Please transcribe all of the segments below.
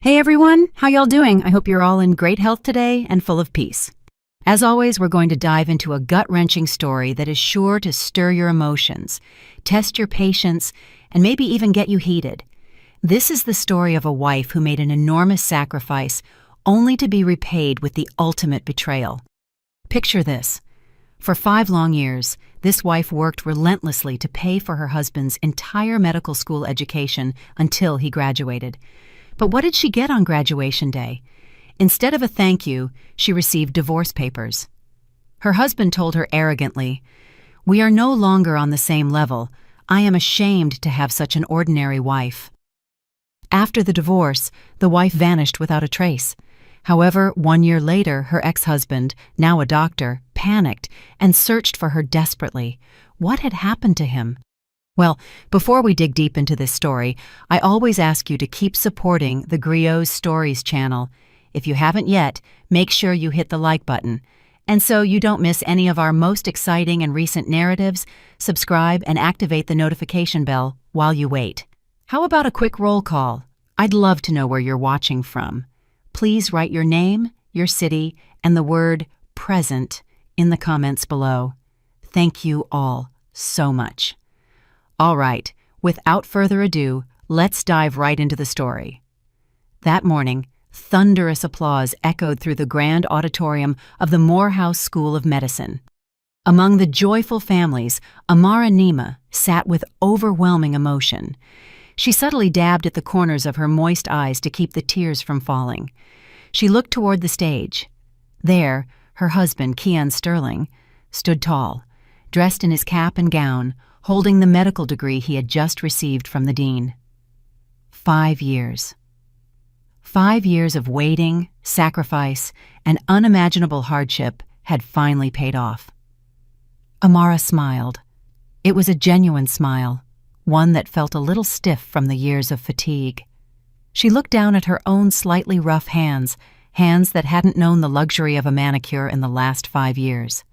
Hey everyone, how y'all doing? I hope you're all in great health today and full of peace. As always, we're going to dive into a gut-wrenching story that is sure to stir your emotions, test your patience, and maybe even get you heated. This is the story of a wife who made an enormous sacrifice only to be repaid with the ultimate betrayal. Picture this. For 5 long years, this wife worked relentlessly to pay for her husband's entire medical school education until he graduated. But what did she get on graduation day? Instead of a thank you, she received divorce papers. Her husband told her arrogantly, "We are no longer on the same level. I am ashamed to have such an ordinary wife." After the divorce, the wife vanished without a trace. However, 1 year later, her ex-husband, now a doctor, panicked and searched for her desperately. What had happened to him? Well, before we dig deep into this story, I always ask you to keep supporting the Griot's Stories channel. If you haven't yet, make sure you hit the like button. And so you don't miss any of our most exciting and recent narratives, subscribe and activate the notification bell while you wait. How about a quick roll call? I'd love to know where you're watching from. Please write your name, your city, and the word present in the comments below. Thank you all so much. All right, without further ado, let's dive right into the story. That morning, thunderous applause echoed through the grand auditorium of the Morehouse School of Medicine. Among the joyful families, Amara Nima sat with overwhelming emotion. She subtly dabbed at the corners of her moist eyes to keep the tears from falling. She looked toward the stage. There, her husband, Keon Sterling, stood tall, dressed in his cap and gown, holding the medical degree he had just received from the dean. 5 years. 5 years of waiting, sacrifice, and unimaginable hardship had finally paid off. Amara smiled. It was a genuine smile, one that felt a little stiff from the years of fatigue. She looked down at her own slightly rough hands that hadn't known the luxury of a manicure in the last 5 years.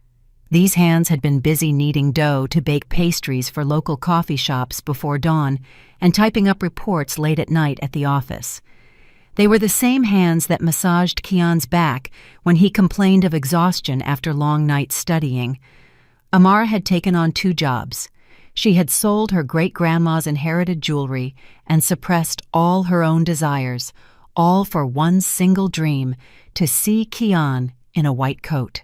These hands had been busy kneading dough to bake pastries for local coffee shops before dawn and typing up reports late at night at the office. They were the same hands that massaged Keon's back when he complained of exhaustion after long nights studying. Amara had taken on 2 jobs. She had sold her great-grandma's inherited jewelry and suppressed all her own desires, all for one single dream, to see Keon in a white coat.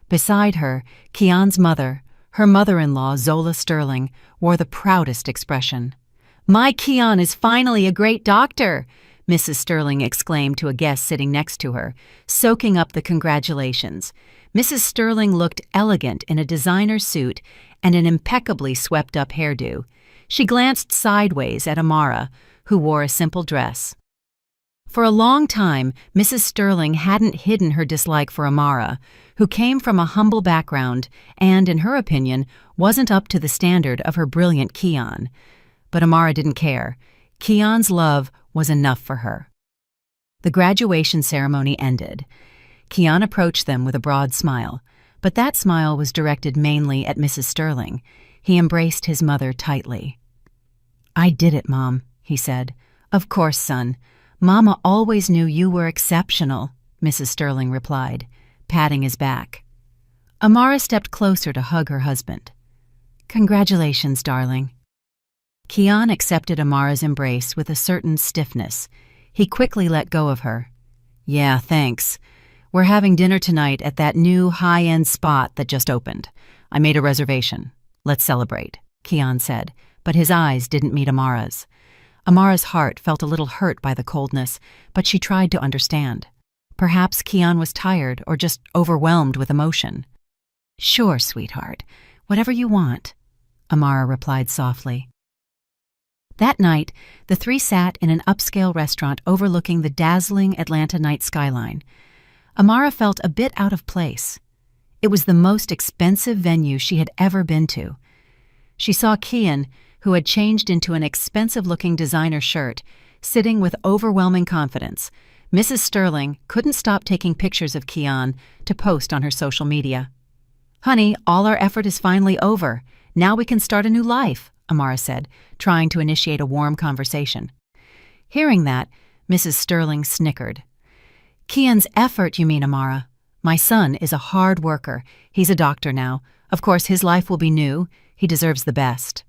Beside her, Keon's mother, her mother-in-law Zola Sterling, wore the proudest expression. "My Keon is finally a great doctor," Mrs. Sterling exclaimed to a guest sitting next to her, soaking up the congratulations. Mrs. Sterling looked elegant in a designer suit and an impeccably swept-up hairdo. She glanced sideways at Amara, who wore a simple dress. For a long time, Mrs. Sterling hadn't hidden her dislike for Amara, who came from a humble background and, in her opinion, wasn't up to the standard of her brilliant Keon. But Amara didn't care. Keon's love was enough for her. The graduation ceremony ended. Keon approached them with a broad smile, but that smile was directed mainly at Mrs. Sterling. He embraced his mother tightly. "I did it, Mom," he said. "Of course, son. Mama always knew you were exceptional," Mrs. Sterling replied, patting his back. Amara stepped closer to hug her husband. "Congratulations, darling." Keon accepted Amara's embrace with a certain stiffness. He quickly let go of her. "Yeah, thanks. We're having dinner tonight at that new high-end spot that just opened. I made a reservation. Let's celebrate," Keon said, but his eyes didn't meet Amara's. Amara's heart felt a little hurt by the coldness, but she tried to understand. Perhaps Keon was tired or just overwhelmed with emotion. "Sure, sweetheart. Whatever you want," Amara replied softly. That night, the 3 sat in an upscale restaurant overlooking the dazzling Atlanta night skyline. Amara felt a bit out of place. It was the most expensive venue she had ever been to. She saw Keon, who had changed into an expensive-looking designer shirt, sitting with overwhelming confidence. Mrs. Sterling couldn't stop taking pictures of Keon to post on her social media. "Honey, all our effort is finally over. Now we can start a new life," Amara said, trying to initiate a warm conversation. Hearing that, Mrs. Sterling snickered. Kian's effort, you mean, Amara? My son is a hard worker. He's a doctor now. Of course, his life will be new. He deserves the best.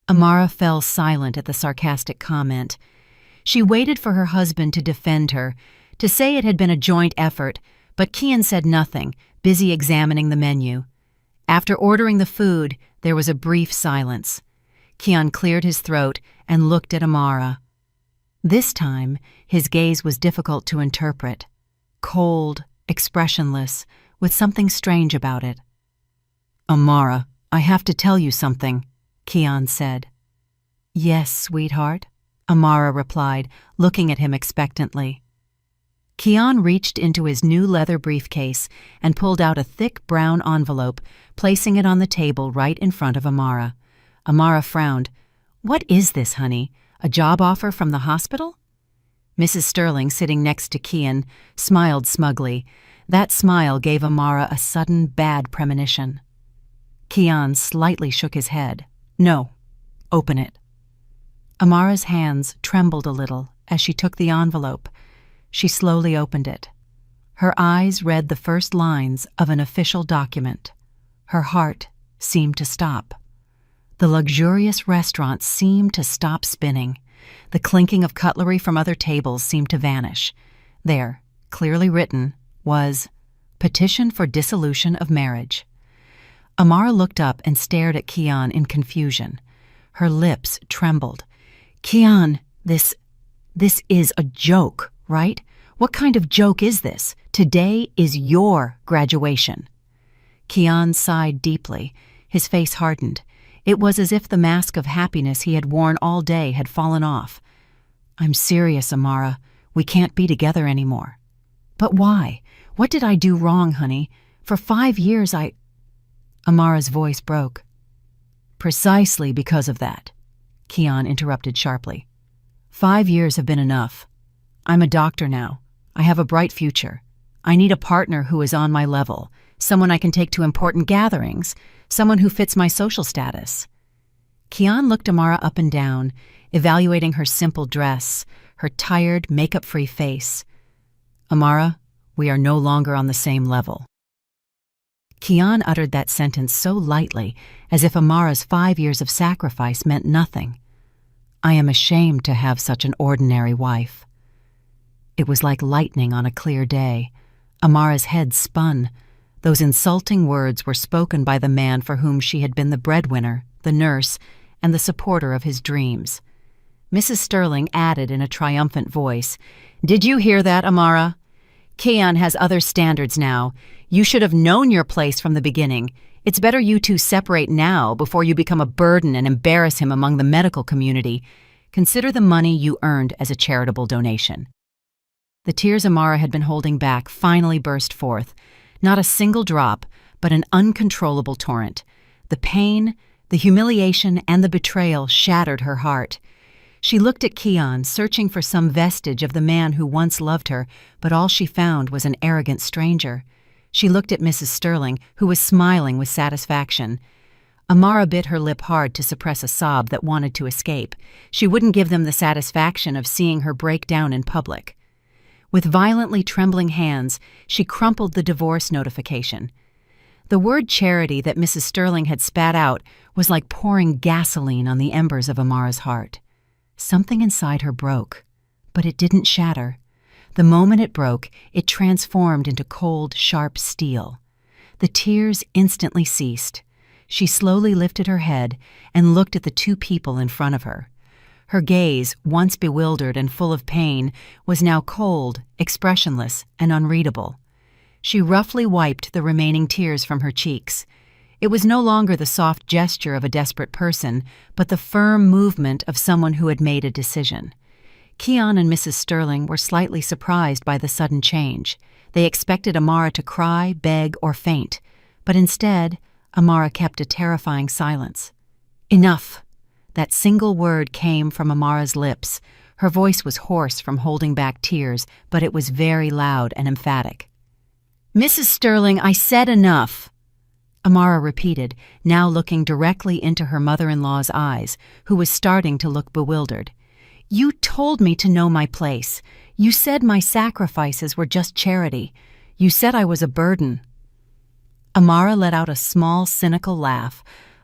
Amara fell silent at the sarcastic comment. She waited for her husband to defend her, to say it had been a joint effort, but Kian said nothing, busy examining the menu. After ordering the food, there was a brief silence. Kian cleared his throat and looked at Amara. This time, his gaze was difficult to interpret. Cold, expressionless, with something strange about it. Amara, I have to tell you something, Kian said. Yes, sweetheart, Amara replied, looking at him expectantly. Kian reached into his new leather briefcase and pulled out a thick brown envelope, placing it on the table right in front of Amara. Amara frowned. What is this, honey? A job offer from the hospital? Mrs. Sterling, sitting next to Kian, smiled smugly. That smile gave Amara a sudden bad premonition. Kian slightly shook his head. No. Open it. Amara's hands trembled a little as she took the envelope. She slowly opened it. Her eyes read the first lines of an official document. Her heart seemed to stop. The luxurious restaurant seemed to stop spinning. The clinking of cutlery from other tables seemed to vanish. There, clearly written, was Petition for Dissolution of Marriage. Amara looked up and stared at Kian in confusion. Her lips trembled. Kian, this is a joke, right? What kind of joke is this? Today is your graduation. Kian sighed deeply. His face hardened. It was as if the mask of happiness he had worn all day had fallen off. I'm serious, Amara. We can't be together anymore. But why? What did I do wrong, honey? For 5 years Amara's voice broke. Precisely because of that, Kian interrupted sharply. 5 years have been enough. I'm a doctor now. I have a bright future. I need a partner who is on my level, someone I can take to important gatherings, someone who fits my social status. Kian looked Amara up and down, evaluating her simple dress, her tired, makeup-free face. Amara, we are no longer on the same level. Kian uttered that sentence so lightly, as if Amara's 5 years of sacrifice meant nothing. I am ashamed to have such an ordinary wife. It was like lightning on a clear day. Amara's head spun. Those insulting words were spoken by the man for whom she had been the breadwinner, the nurse, and the supporter of his dreams. Mrs. Sterling added in a triumphant voice, Did you hear that, Amara? Kian has other standards now. You should have known your place from the beginning. It's better you two separate now before you become a burden and embarrass him among the medical community. Consider the money you earned as a charitable donation. The tears Amara had been holding back finally burst forth. Not a single drop, but an uncontrollable torrent. The pain, the humiliation, and the betrayal shattered her heart. She looked at Kian, searching for some vestige of the man who once loved her, but all she found was an arrogant stranger. She looked at Mrs. Sterling, who was smiling with satisfaction. Amara bit her lip hard to suppress a sob that wanted to escape. She wouldn't give them the satisfaction of seeing her break down in public. With violently trembling hands, she crumpled the divorce notification. The word charity that Mrs. Sterling had spat out was like pouring gasoline on the embers of Amara's heart. Something inside her broke, but it didn't shatter. The moment it broke, it transformed into cold, sharp steel. The tears instantly ceased. She slowly lifted her head and looked at the two people in front of her. Her gaze, once bewildered and full of pain, was now cold, expressionless, and unreadable. She roughly wiped the remaining tears from her cheeks. It was no longer the soft gesture of a desperate person, but the firm movement of someone who had made a decision. Kian and Mrs. Sterling were slightly surprised by the sudden change. They expected Amara to cry, beg, or faint, but instead, Amara kept a terrifying silence. Enough! That single word came from Amara's lips. Her voice was hoarse from holding back tears, but it was very loud and emphatic. Mrs. Sterling, I said enough, Amara repeated, now looking directly into her mother-in-law's eyes, who was starting to look bewildered. You told me to know my place. You said my sacrifices were just charity. You said I was a burden." Amara let out a small, cynical laugh,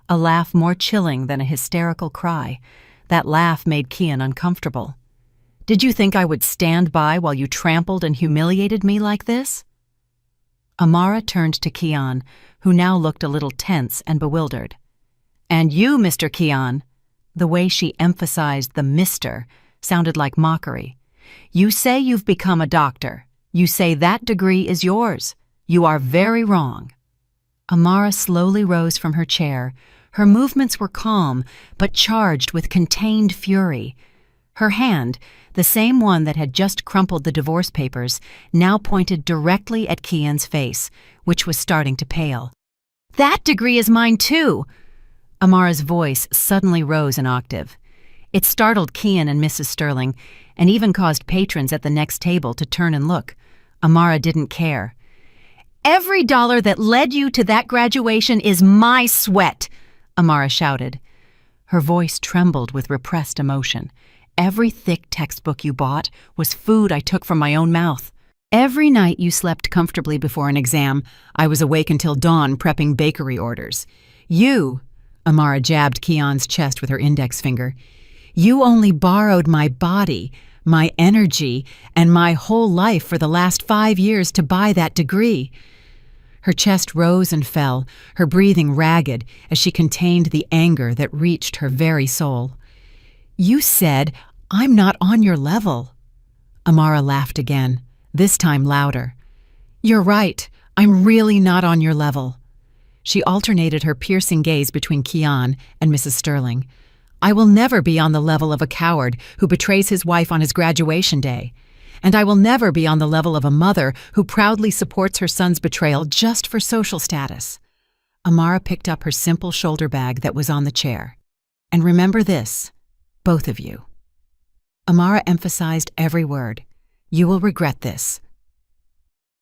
a laugh more chilling than a hysterical cry. That laugh made Kian uncomfortable. "Did you think I would stand by while you trampled and humiliated me like this?" Amara turned to Kian, who now looked a little tense and bewildered. "And you, Mr. Kian," the way she emphasized the Mr. sounded like mockery. "You say you've become a doctor. You say that degree is yours. You are very wrong." Amara slowly rose from her chair. Her movements were calm, but charged with contained fury. Her hand, the same one that had just crumpled the divorce papers, now pointed directly at Kian's face, which was starting to pale. "That degree is mine too!" Amara's voice suddenly rose an octave. It startled Kian and Mrs. Sterling, and even caused patrons at the next table to turn and look. Amara didn't care. "Every dollar that led you to that graduation is my sweat!" Amara shouted. Her voice trembled with repressed emotion. "Every thick textbook you bought was food I took from my own mouth. Every night you slept comfortably before an exam, I was awake until dawn prepping bakery orders. You," Amara jabbed Kian's chest with her index finger, "you only borrowed my body, my energy, and my whole life for the last 5 years to buy that degree." Her chest rose and fell, her breathing ragged as she contained the anger that reached her very soul. "You said, I'm not on your level." Amara laughed again, this time louder. "You're right, I'm really not on your level." She alternated her piercing gaze between Kian and Mrs. Sterling. "I will never be on the level of a coward who betrays his wife on his graduation day. And I will never be on the level of a mother who proudly supports her son's betrayal just for social status." Amara picked up her simple shoulder bag that was on the chair. "And remember this, both of you." Amara emphasized every word. "You will regret this."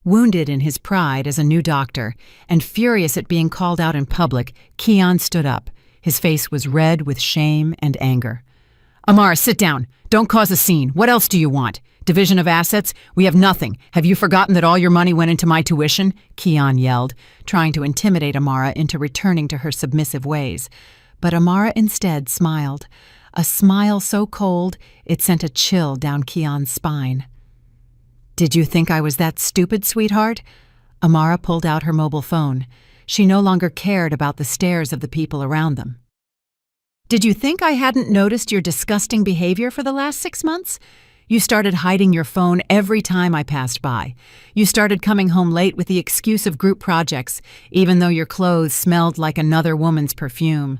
Wounded in his pride as a new doctor and furious at being called out in public, Kian stood up. His face was red with shame and anger. "Amara, sit down. Don't cause a scene. What else do you want? Division of assets? We have nothing. Have you forgotten that all your money went into my tuition?" Kian yelled, trying to intimidate Amara into returning to her submissive ways. But Amara instead smiled, a smile so cold it sent a chill down Kian's spine. "Did you think I was that stupid, sweetheart?" Amara pulled out her mobile phone. She no longer cared about the stares of the people around them. "Did you think I hadn't noticed your disgusting behavior for the last 6 months? You started hiding your phone every time I passed by. You started coming home late with the excuse of group projects, even though your clothes smelled like another woman's perfume.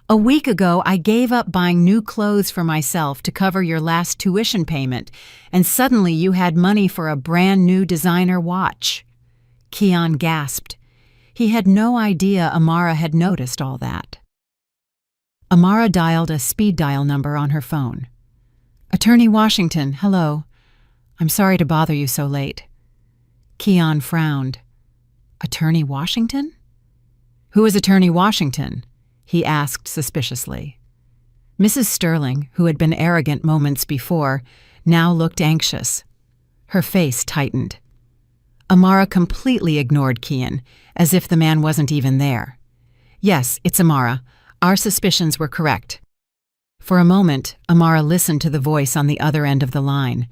A week ago, I gave up buying new clothes for myself to cover your last tuition payment, and suddenly you had money for a brand new designer watch." Kian gasped. He had no idea Amara had noticed all that. Amara dialed a speed dial number on her phone. "Attorney Washington, hello. I'm sorry to bother you so late." Kian frowned. "Attorney Washington? Who is Attorney Washington?" he asked suspiciously. Mrs. Sterling, who had been arrogant moments before, now looked anxious. Her face tightened. Amara completely ignored Kian, as if the man wasn't even there. "Yes, it's Amara. Our suspicions were correct." For a moment, Amara listened to the voice on the other end of the line.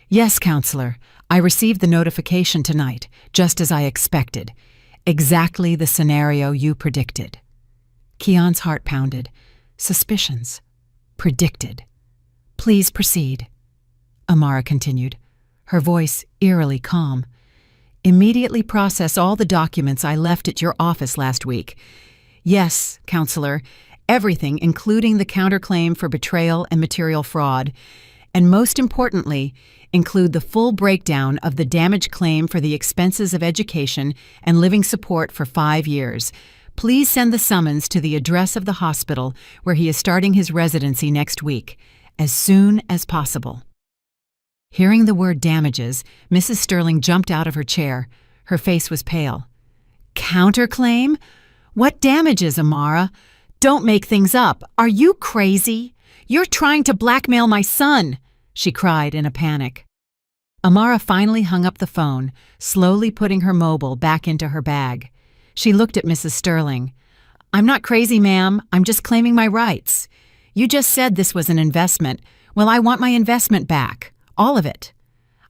"Yes, counselor, I received the notification tonight, just as I expected. Exactly the scenario you predicted." Kian's heart pounded. Suspicions. Predicted. "Please proceed," Amara continued, her voice eerily calm. "Immediately process all the documents I left at your office last week. Yes, counselor, everything including the counterclaim for betrayal and material fraud, and most importantly, include the full breakdown of the damage claim for the expenses of education and living support for 5 years. Please send the summons to the address of the hospital where he is starting his residency next week, as soon as possible." Hearing the word damages, Mrs. Sterling jumped out of her chair. Her face was pale. "Counterclaim? What damages, Amara? Don't make things up. Are you crazy? "You're trying to blackmail my son!" she cried in a panic. Amara finally hung up the phone, slowly putting her mobile back into her bag. She looked at Mrs. Sterling. "I'm not crazy, ma'am. I'm just claiming my rights. You just said this was an investment. Well, I want my investment back. All of it.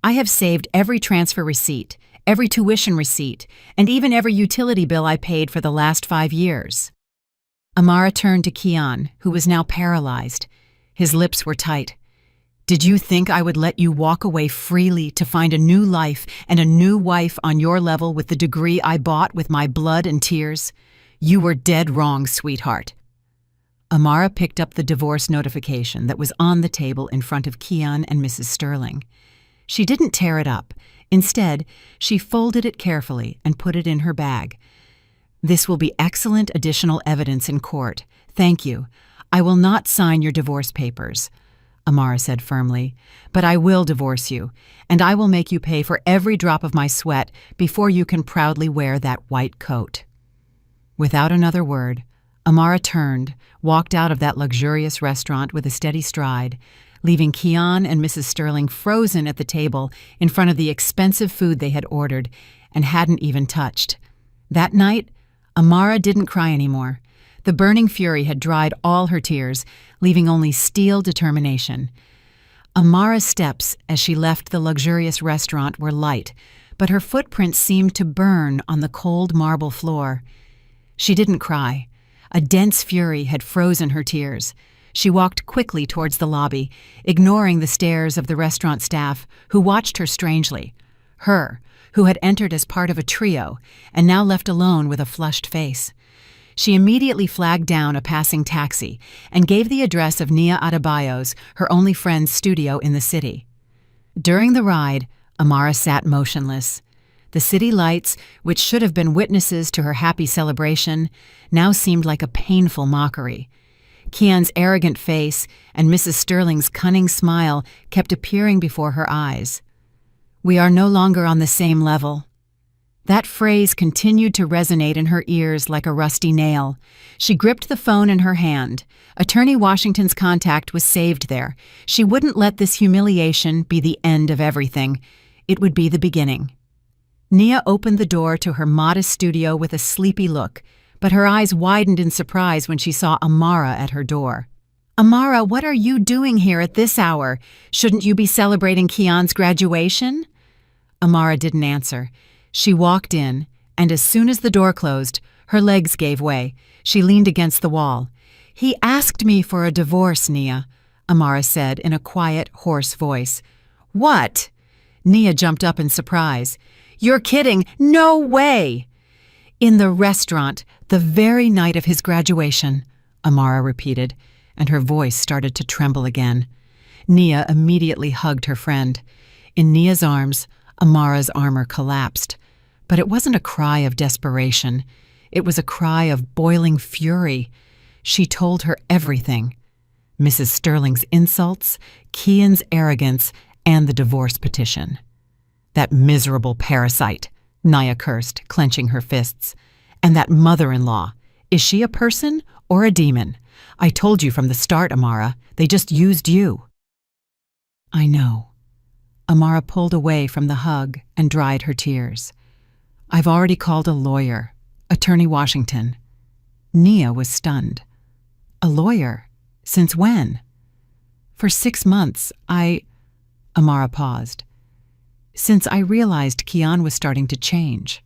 I have saved every transfer receipt, every tuition receipt, and even every utility bill I paid for the last 5 years." Amara turned to Kian, who was now paralyzed. His lips were tight. "Did you think I would let you walk away freely to find a new life and a new wife on your level with the degree I bought with my blood and tears? You were dead wrong, sweetheart." Amara picked up the divorce notification that was on the table in front of Kian and Mrs. Sterling. She didn't tear it up. Instead, she folded it carefully and put it in her bag. "This will be excellent additional evidence in court. Thank you. I will not sign your divorce papers," Amara said firmly, "but I will divorce you, and I will make you pay for every drop of my sweat before you can proudly wear that white coat." Without another word, Amara turned, walked out of that luxurious restaurant with a steady stride, leaving Kian and Mrs. Sterling frozen at the table in front of the expensive food they had ordered and hadn't even touched. That night, Amara didn't cry anymore. The burning fury had dried all her tears, leaving only steel determination. Amara's steps as she left the luxurious restaurant were light, but her footprints seemed to burn on the cold marble floor. She didn't cry. A dense fury had frozen her tears. She walked quickly towards the lobby, ignoring the stares of the restaurant staff, who watched her strangely. Her, who had entered as part of a trio, and now left alone with a flushed face. She immediately flagged down a passing taxi and gave the address of Nia Adebayo's, her only friend's studio in the city. During the ride, Amara sat motionless. The city lights, which should have been witnesses to her happy celebration, now seemed like a painful mockery. Kian's arrogant face and Mrs. Sterling's cunning smile kept appearing before her eyes. "We are no longer on the same level." That phrase continued to resonate in her ears like a rusty nail. She gripped the phone in her hand. Attorney Washington's contact was saved there. She wouldn't let this humiliation be the end of everything. It would be the beginning. Nia opened the door to her modest studio with a sleepy look, but her eyes widened in surprise when she saw Amara at her door. "Amara, what are you doing here at this hour? Shouldn't you be celebrating Kian's graduation?" Amara didn't answer. She walked in, and as soon as the door closed, her legs gave way. She leaned against the wall. "He asked me for a divorce, Nia," Amara said in a quiet, hoarse voice. "What?" Nia jumped up in surprise. "You're kidding! No way!" "In the restaurant, the very night of his graduation," Amara repeated, and her voice started to tremble again. Nia immediately hugged her friend. In Nia's arms, Amara's armor collapsed. But it wasn't a cry of desperation. It was a cry of boiling fury. She told her everything. Mrs. Sterling's insults, Kian's arrogance, and the divorce petition. "That miserable parasite," Nia cursed, clenching her fists. "And that mother-in-law. Is she a person or a demon? I told you from the start, Amara. They just used you." "I know." Amara pulled away from the hug and dried her tears. "I've already called a lawyer, Attorney Washington." Nia was stunned. "A lawyer? Since when?" "For 6 months, Amara paused. "Since I realized Kian was starting to change.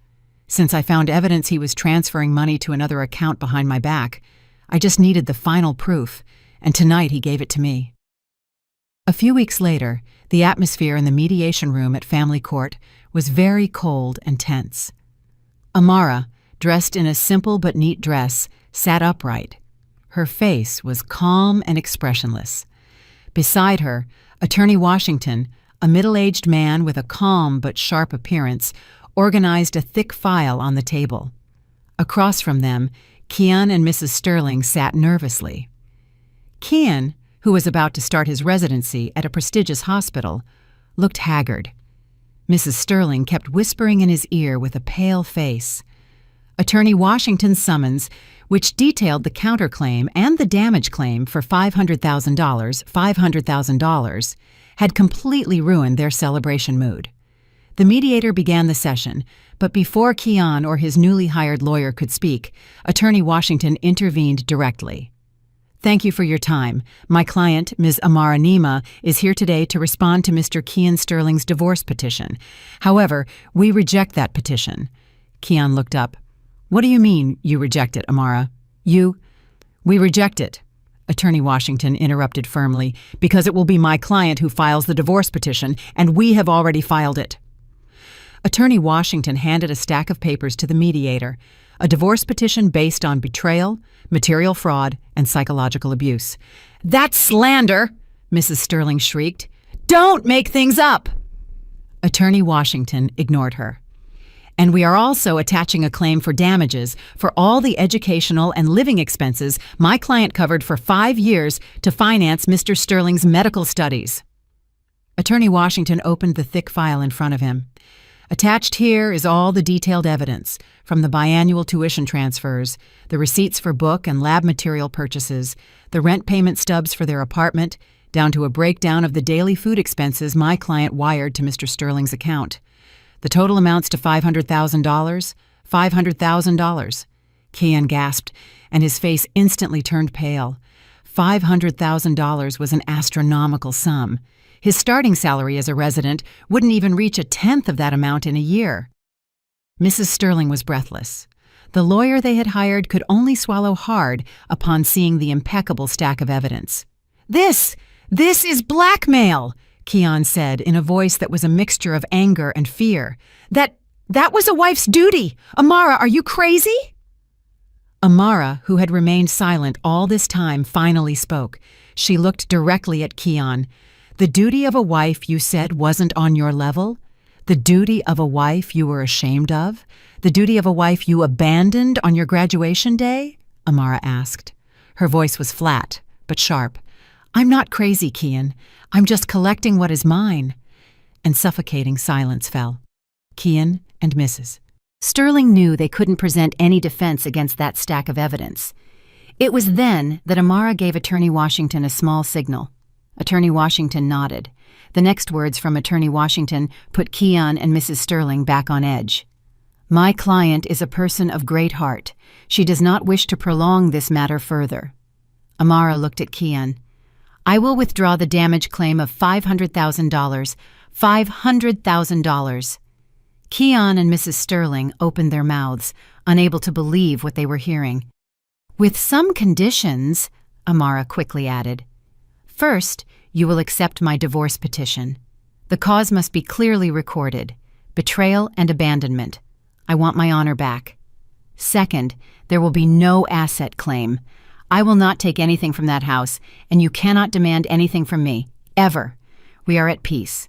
Since I found evidence he was transferring money to another account behind my back. I just needed the final proof, and tonight he gave it to me." A few weeks later, the atmosphere in the mediation room at family court was very cold and tense. Amara, dressed in a simple but neat dress, sat upright. Her face was calm and expressionless. Beside her, Attorney Washington, a middle-aged man with a calm but sharp appearance, organized a thick file on the table. Across from them, Kian and Mrs. Sterling sat nervously. Kian, who was about to start his residency at a prestigious hospital, looked haggard. Mrs. Sterling kept whispering in his ear with a pale face. Attorney Washington's summons, which detailed the counterclaim and the damage claim for $500,000, had completely ruined their celebration mood. The mediator began the session, but before Keon or his newly hired lawyer could speak, Attorney Washington intervened directly. "Thank you for your time. My client, Ms. Amara Nima, is here today to respond to Mr. Keon Sterling's divorce petition. However, we reject that petition." Keon looked up. "What do you mean, you reject it, Amara?" We reject it," Attorney Washington interrupted firmly, "because it will be my client who files the divorce petition, and we have already filed it." Attorney Washington handed a stack of papers to the mediator, a divorce petition based on betrayal, material fraud, and psychological abuse. "That's slander!" Mrs. Sterling shrieked. "Don't make things up!" Attorney Washington ignored her. "And we are also attaching a claim for damages for all the educational and living expenses my client covered for 5 years to finance Mr. Sterling's medical studies." Attorney Washington opened the thick file in front of him. "Attached here is all the detailed evidence, from the biannual tuition transfers, the receipts for book and lab material purchases, the rent payment stubs for their apartment, down to a breakdown of the daily food expenses my client wired to Mr. Sterling's account. The total amounts to $500,000. $500,000. Keon gasped, and his face instantly turned pale. $500,000 was an astronomical sum. His starting salary as a resident wouldn't even reach a tenth of that amount in a year. Mrs. Sterling was breathless. The lawyer they had hired could only swallow hard upon seeing the impeccable stack of evidence. This is blackmail!" Keon said in a voice that was a mixture of anger and fear. That was a wife's duty! Amara, are you crazy?" Amara, who had remained silent all this time, finally spoke. She looked directly at Keon. "The duty of a wife you said wasn't on your level? The duty of a wife you were ashamed of? The duty of a wife you abandoned on your graduation day?" Amara asked. Her voice was flat, but sharp. "I'm not crazy, Keon. I'm just collecting what is mine." And suffocating silence fell. Keon and Mrs. Sterling knew they couldn't present any defense against that stack of evidence. It was then that Amara gave Attorney Washington a small signal. Attorney Washington nodded. The next words from Attorney Washington put Keon and Mrs. Sterling back on edge. "My client is a person of great heart. She does not wish to prolong this matter further." Amara looked at Keon. "I will withdraw the damage claim of $500,000. $500,000. Keon and Mrs. Sterling opened their mouths, unable to believe what they were hearing. "With some conditions," Amara quickly added. "First, you will accept my divorce petition. The cause must be clearly recorded. Betrayal and abandonment. I want my honor back. Second, there will be no asset claim. I will not take anything from that house, and you cannot demand anything from me, ever. We are at peace.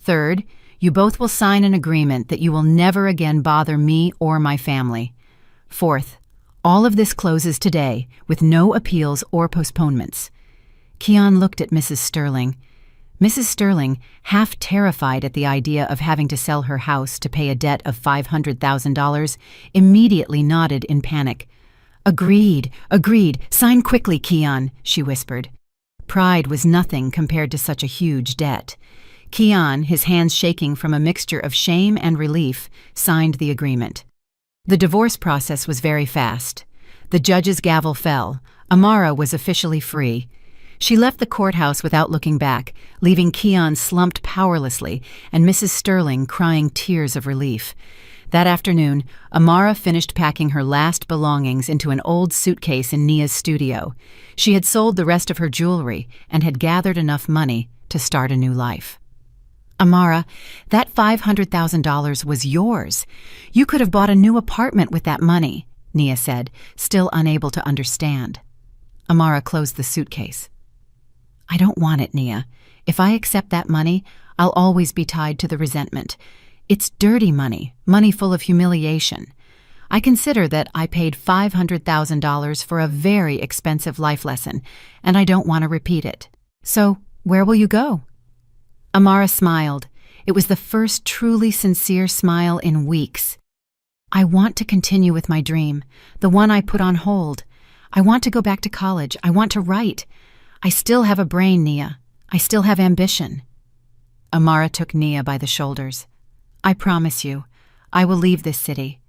Third, you both will sign an agreement that you will never again bother me or my family. Fourth, all of this closes today, with no appeals or postponements." Keon looked at Mrs. Sterling. Mrs. Sterling, half terrified at the idea of having to sell her house to pay a debt of $500,000, immediately nodded in panic. Agreed. Sign quickly, Keon," she whispered. Pride was nothing compared to such a huge debt. Keon, his hands shaking from a mixture of shame and relief, signed the agreement. The divorce process was very fast. The judge's gavel fell. Amara was officially free. She left the courthouse without looking back, leaving Keon slumped powerlessly and Mrs. Sterling crying tears of relief. That afternoon, Amara finished packing her last belongings into an old suitcase in Nia's studio. She had sold the rest of her jewelry and had gathered enough money to start a new life. "Amara, that $500,000 was yours. You could have bought a new apartment with that money," Nia said, still unable to understand. Amara closed the suitcase. "I don't want it, Nia. If I accept that money, I'll always be tied to the resentment. It's dirty money, money full of humiliation. I consider that I paid $500,000 for a very expensive life lesson, and I don't want to repeat it. So, where will you go?" Amara smiled. It was the first truly sincere smile in weeks. I want to continue with my dream, the one I put on hold. I want to go back to college. I want to write. I still have a brain, Nia. I still have ambition. Amara took Nia by the shoulders. I promise you, I will leave this city.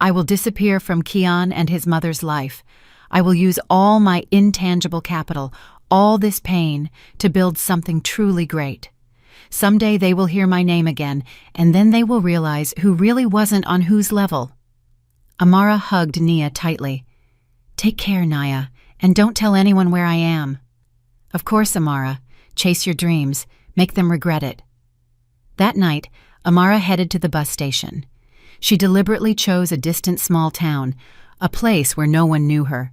I will disappear from Kian and his mother's life. I will use all my intangible capital, all this pain, to build something truly great. Someday they will hear my name again, and then they will realize who really wasn't on whose level. Amara hugged Nia tightly. Take care, Nia, and don't tell anyone where I am. Of course, Amara. Chase your dreams. Make them regret it. That night, Amara headed to the bus station. She deliberately chose a distant small town, a place where no one knew her.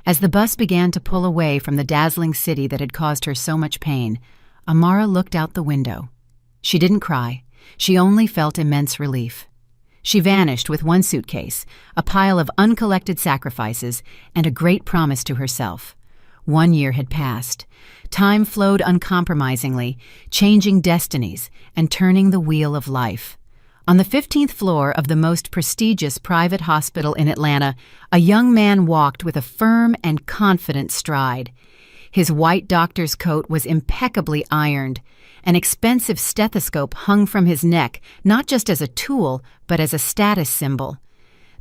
As the bus began to pull away from the dazzling city that had caused her so much pain, Amara looked out the window. She didn't cry. She only felt immense relief. She vanished with one suitcase, a pile of uncollected sacrifices, and a great promise to herself. 1 year had passed. Time flowed uncompromisingly, changing destinies and turning the wheel of life. On the 15th floor of the most prestigious private hospital in Atlanta, a young man walked with a firm and confident stride. His white doctor's coat was impeccably ironed. An expensive stethoscope hung from his neck, not just as a tool, but as a status symbol.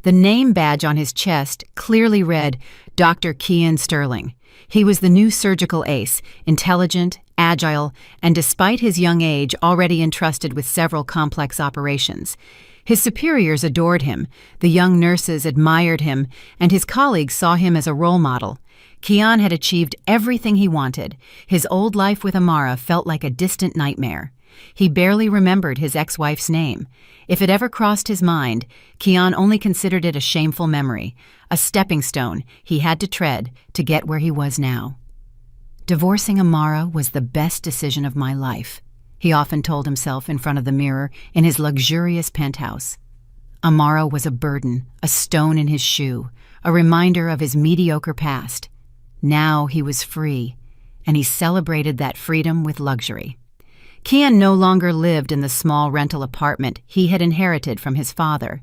The name badge on his chest clearly read, Dr. Kian Sterling. He was the new surgical ace, intelligent, agile, and despite his young age, already entrusted with several complex operations. His superiors adored him, the young nurses admired him, and his colleagues saw him as a role model. Kian had achieved everything he wanted. His old life with Amara felt like a distant nightmare. He barely remembered his ex-wife's name. If it ever crossed his mind, Kian only considered it a shameful memory, a stepping stone he had to tread to get where he was now. Divorcing Amara was the best decision of my life, he often told himself in front of the mirror in his luxurious penthouse. Amara was a burden, a stone in his shoe, a reminder of his mediocre past. Now he was free, and he celebrated that freedom with luxury. Kian no longer lived in the small rental apartment he had inherited from his father.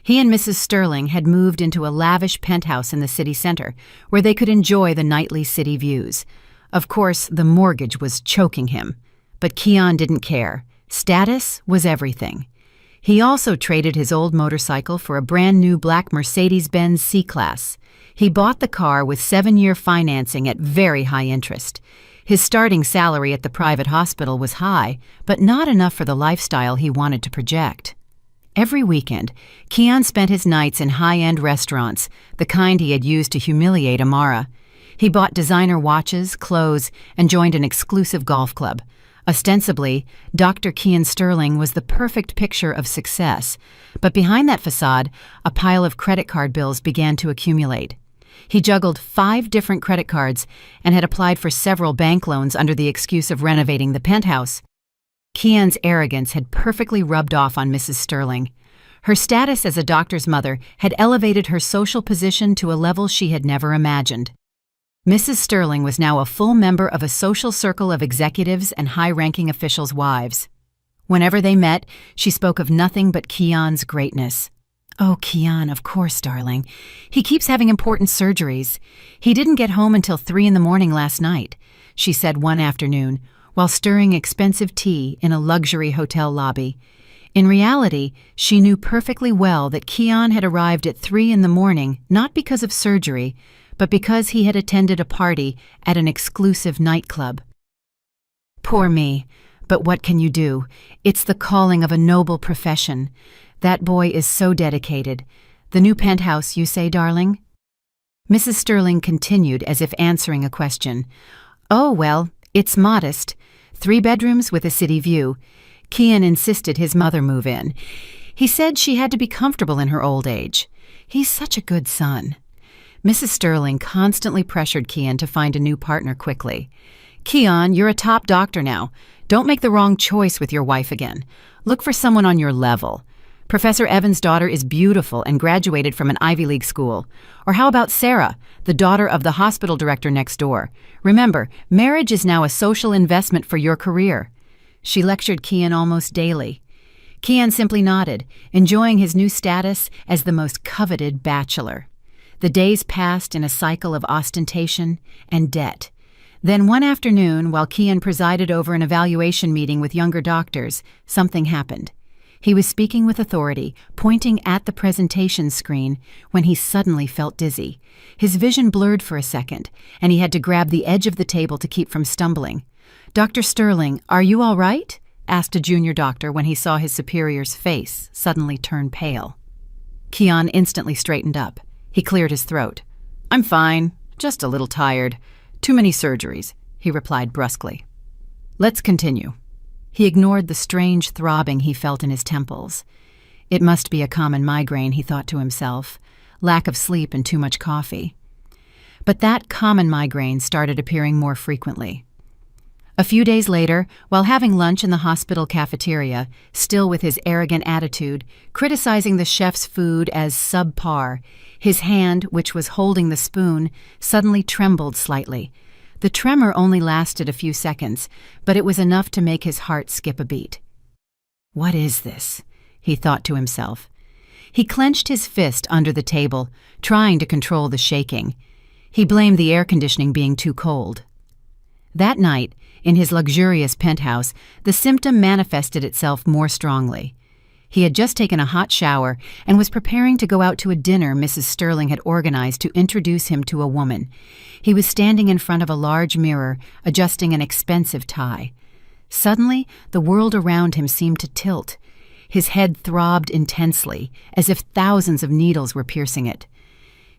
He and Mrs. Sterling had moved into a lavish penthouse in the city center, where they could enjoy the nightly city views. Of course, the mortgage was choking him, but Kian didn't care. Status was everything. He also traded his old motorcycle for a brand-new black Mercedes-Benz C-Class. He bought the car with 7-year financing at very high interest. His starting salary at the private hospital was high, but not enough for the lifestyle he wanted to project. Every weekend, Kian spent his nights in high-end restaurants, the kind he had used to humiliate Amara. He bought designer watches, clothes, and joined an exclusive golf club. Ostensibly, Dr. Kian Sterling was the perfect picture of success, but behind that facade, a pile of credit card bills began to accumulate. He juggled 5 different credit cards and had applied for several bank loans under the excuse of renovating the penthouse. Kian's arrogance had perfectly rubbed off on Mrs. Sterling. Her status as a doctor's mother had elevated her social position to a level she had never imagined. Mrs. Sterling was now a full member of a social circle of executives and high-ranking officials' wives. Whenever they met, she spoke of nothing but Kian's greatness. Oh, Kian, of course, darling. He keeps having important surgeries. He didn't get home until 3 a.m. last night, she said one afternoon, while stirring expensive tea in a luxury hotel lobby. In reality, she knew perfectly well that Kian had arrived at 3 a.m. not because of surgery, but because he had attended a party at an exclusive nightclub. Poor me, but what can you do? It's the calling of a noble profession. That boy is so dedicated. The new penthouse, you say, darling? Mrs. Sterling continued as if answering a question. Oh, well, it's modest. 3 bedrooms with a city view. Kian insisted his mother move in. He said she had to be comfortable in her old age. He's such a good son. Mrs. Sterling constantly pressured Kian to find a new partner quickly. Kian, you're a top doctor now. Don't make the wrong choice with your wife again. Look for someone on your level. Professor Evans' daughter is beautiful and graduated from an Ivy League school. Or how about Sarah, the daughter of the hospital director next door? Remember, marriage is now a social investment for your career. She lectured Kian almost daily. Kian simply nodded, enjoying his new status as the most coveted bachelor. The days passed in a cycle of ostentation and debt. Then one afternoon, while Kian presided over an evaluation meeting with younger doctors, something happened. He was speaking with authority, pointing at the presentation screen, when he suddenly felt dizzy. His vision blurred for a second, and he had to grab the edge of the table to keep from stumbling. "Dr. Sterling, are you all right?" asked a junior doctor when he saw his superior's face suddenly turn pale. Kian instantly straightened up. He cleared his throat. "I'm fine, just a little tired. Too many surgeries," he replied brusquely. "Let's continue." He ignored the strange throbbing he felt in his temples. It must be a common migraine, he thought to himself, lack of sleep and too much coffee. But that common migraine started appearing more frequently. A few days later, while having lunch in the hospital cafeteria, still with his arrogant attitude, criticizing the chef's food as subpar, his hand, which was holding the spoon, suddenly trembled slightly. The tremor only lasted a few seconds, but it was enough to make his heart skip a beat. "What is this?" he thought to himself. He clenched his fist under the table, trying to control the shaking. He blamed the air conditioning being too cold. That night, in his luxurious penthouse, the symptom manifested itself more strongly. He had just taken a hot shower and was preparing to go out to a dinner Mrs. Sterling had organized to introduce him to a woman. He was standing in front of a large mirror, adjusting an expensive tie. Suddenly, the world around him seemed to tilt. His head throbbed intensely, as if thousands of needles were piercing it.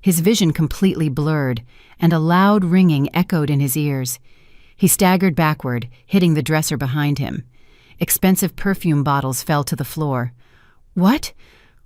His vision completely blurred, and a loud ringing echoed in his ears. He staggered backward, hitting the dresser behind him. Expensive perfume bottles fell to the floor. "What?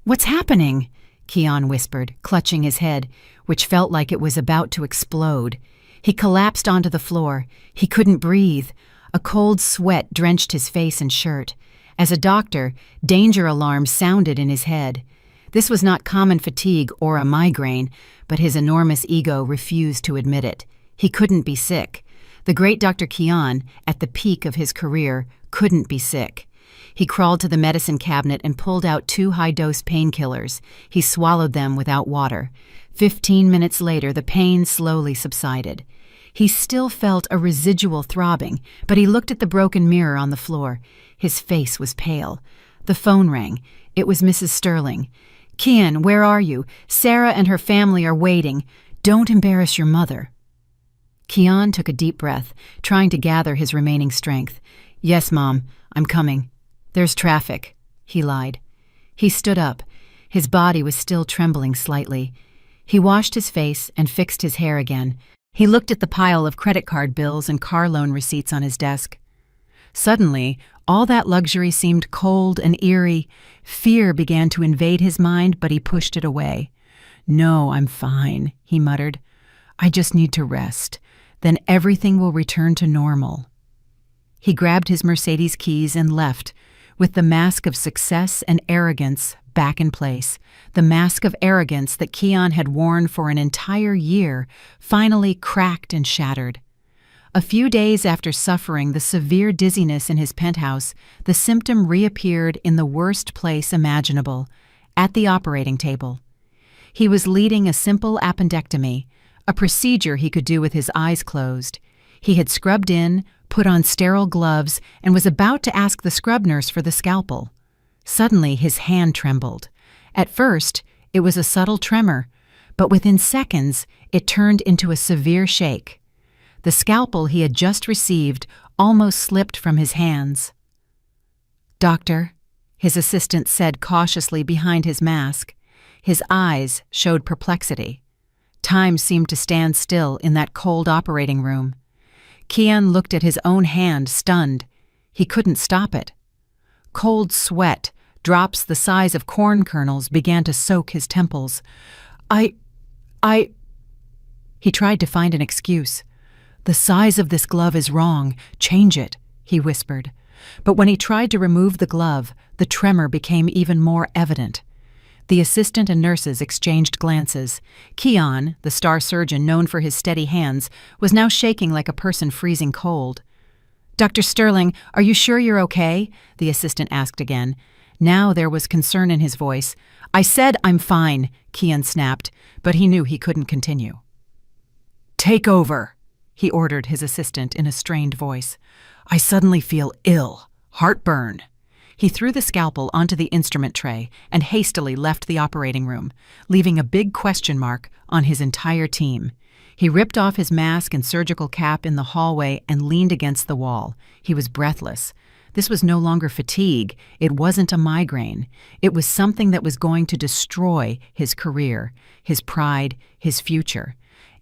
What's happening?" Kian whispered, clutching his head, which felt like it was about to explode. He collapsed onto the floor. He couldn't breathe. A cold sweat drenched his face and shirt. As a doctor, danger alarms sounded in his head. This was not common fatigue or a migraine, but his enormous ego refused to admit it. He couldn't be sick. The great Dr. Kian, at the peak of his career, couldn't be sick. He crawled to the medicine cabinet and pulled out 2 high-dose painkillers. He swallowed them without water. 15 minutes later, the pain slowly subsided. He still felt a residual throbbing, but he looked at the broken mirror on the floor. His face was pale. The phone rang. It was Mrs. Sterling. "Kian, where are you? Sarah and her family are waiting. Don't embarrass your mother." Kian took a deep breath, trying to gather his remaining strength. "Yes, Mom, I'm coming. There's traffic," he lied. He stood up. His body was still trembling slightly. He washed his face and fixed his hair again. He looked at the pile of credit card bills and car loan receipts on his desk. Suddenly, all that luxury seemed cold and eerie. Fear began to invade his mind, but he pushed it away. "No, I'm fine," he muttered. "I just need to rest. Then everything will return to normal." He grabbed his Mercedes keys and left, with the mask of success and arrogance back in place. The mask of arrogance that Kian had worn for an entire year finally cracked and shattered. A few days after suffering the severe dizziness in his penthouse, the symptom reappeared in the worst place imaginable, at the operating table. He was leading a simple appendectomy, a procedure he could do with his eyes closed. He had scrubbed in, put on sterile gloves, and was about to ask the scrub nurse for the scalpel. Suddenly, his hand trembled. At first, it was a subtle tremor, but within seconds, it turned into a severe shake. The scalpel he had just received almost slipped from his hands. "Doctor," his assistant said cautiously behind his mask. His eyes showed perplexity. Time seemed to stand still in that cold operating room. Kian looked at his own hand, stunned. He couldn't stop it. Cold sweat, drops the size of corn kernels, began to soak his temples. I... He tried to find an excuse. "The size of this glove is wrong. Change it," he whispered. But when he tried to remove the glove, the tremor became even more evident. The assistant and nurses exchanged glances. Kian, the star surgeon known for his steady hands, was now shaking like a person freezing cold. "Dr. Sterling, are you sure you're okay?" the assistant asked again. Now there was concern in his voice. "I said I'm fine," Kian snapped, but he knew he couldn't continue. "Take over," he ordered his assistant in a strained voice. "I suddenly feel ill. Heartburn." He threw the scalpel onto the instrument tray and hastily left the operating room, leaving a big question mark on his entire team. He ripped off his mask and surgical cap in the hallway and leaned against the wall. He was breathless. This was no longer fatigue. It wasn't a migraine. It was something that was going to destroy his career, his pride, his future.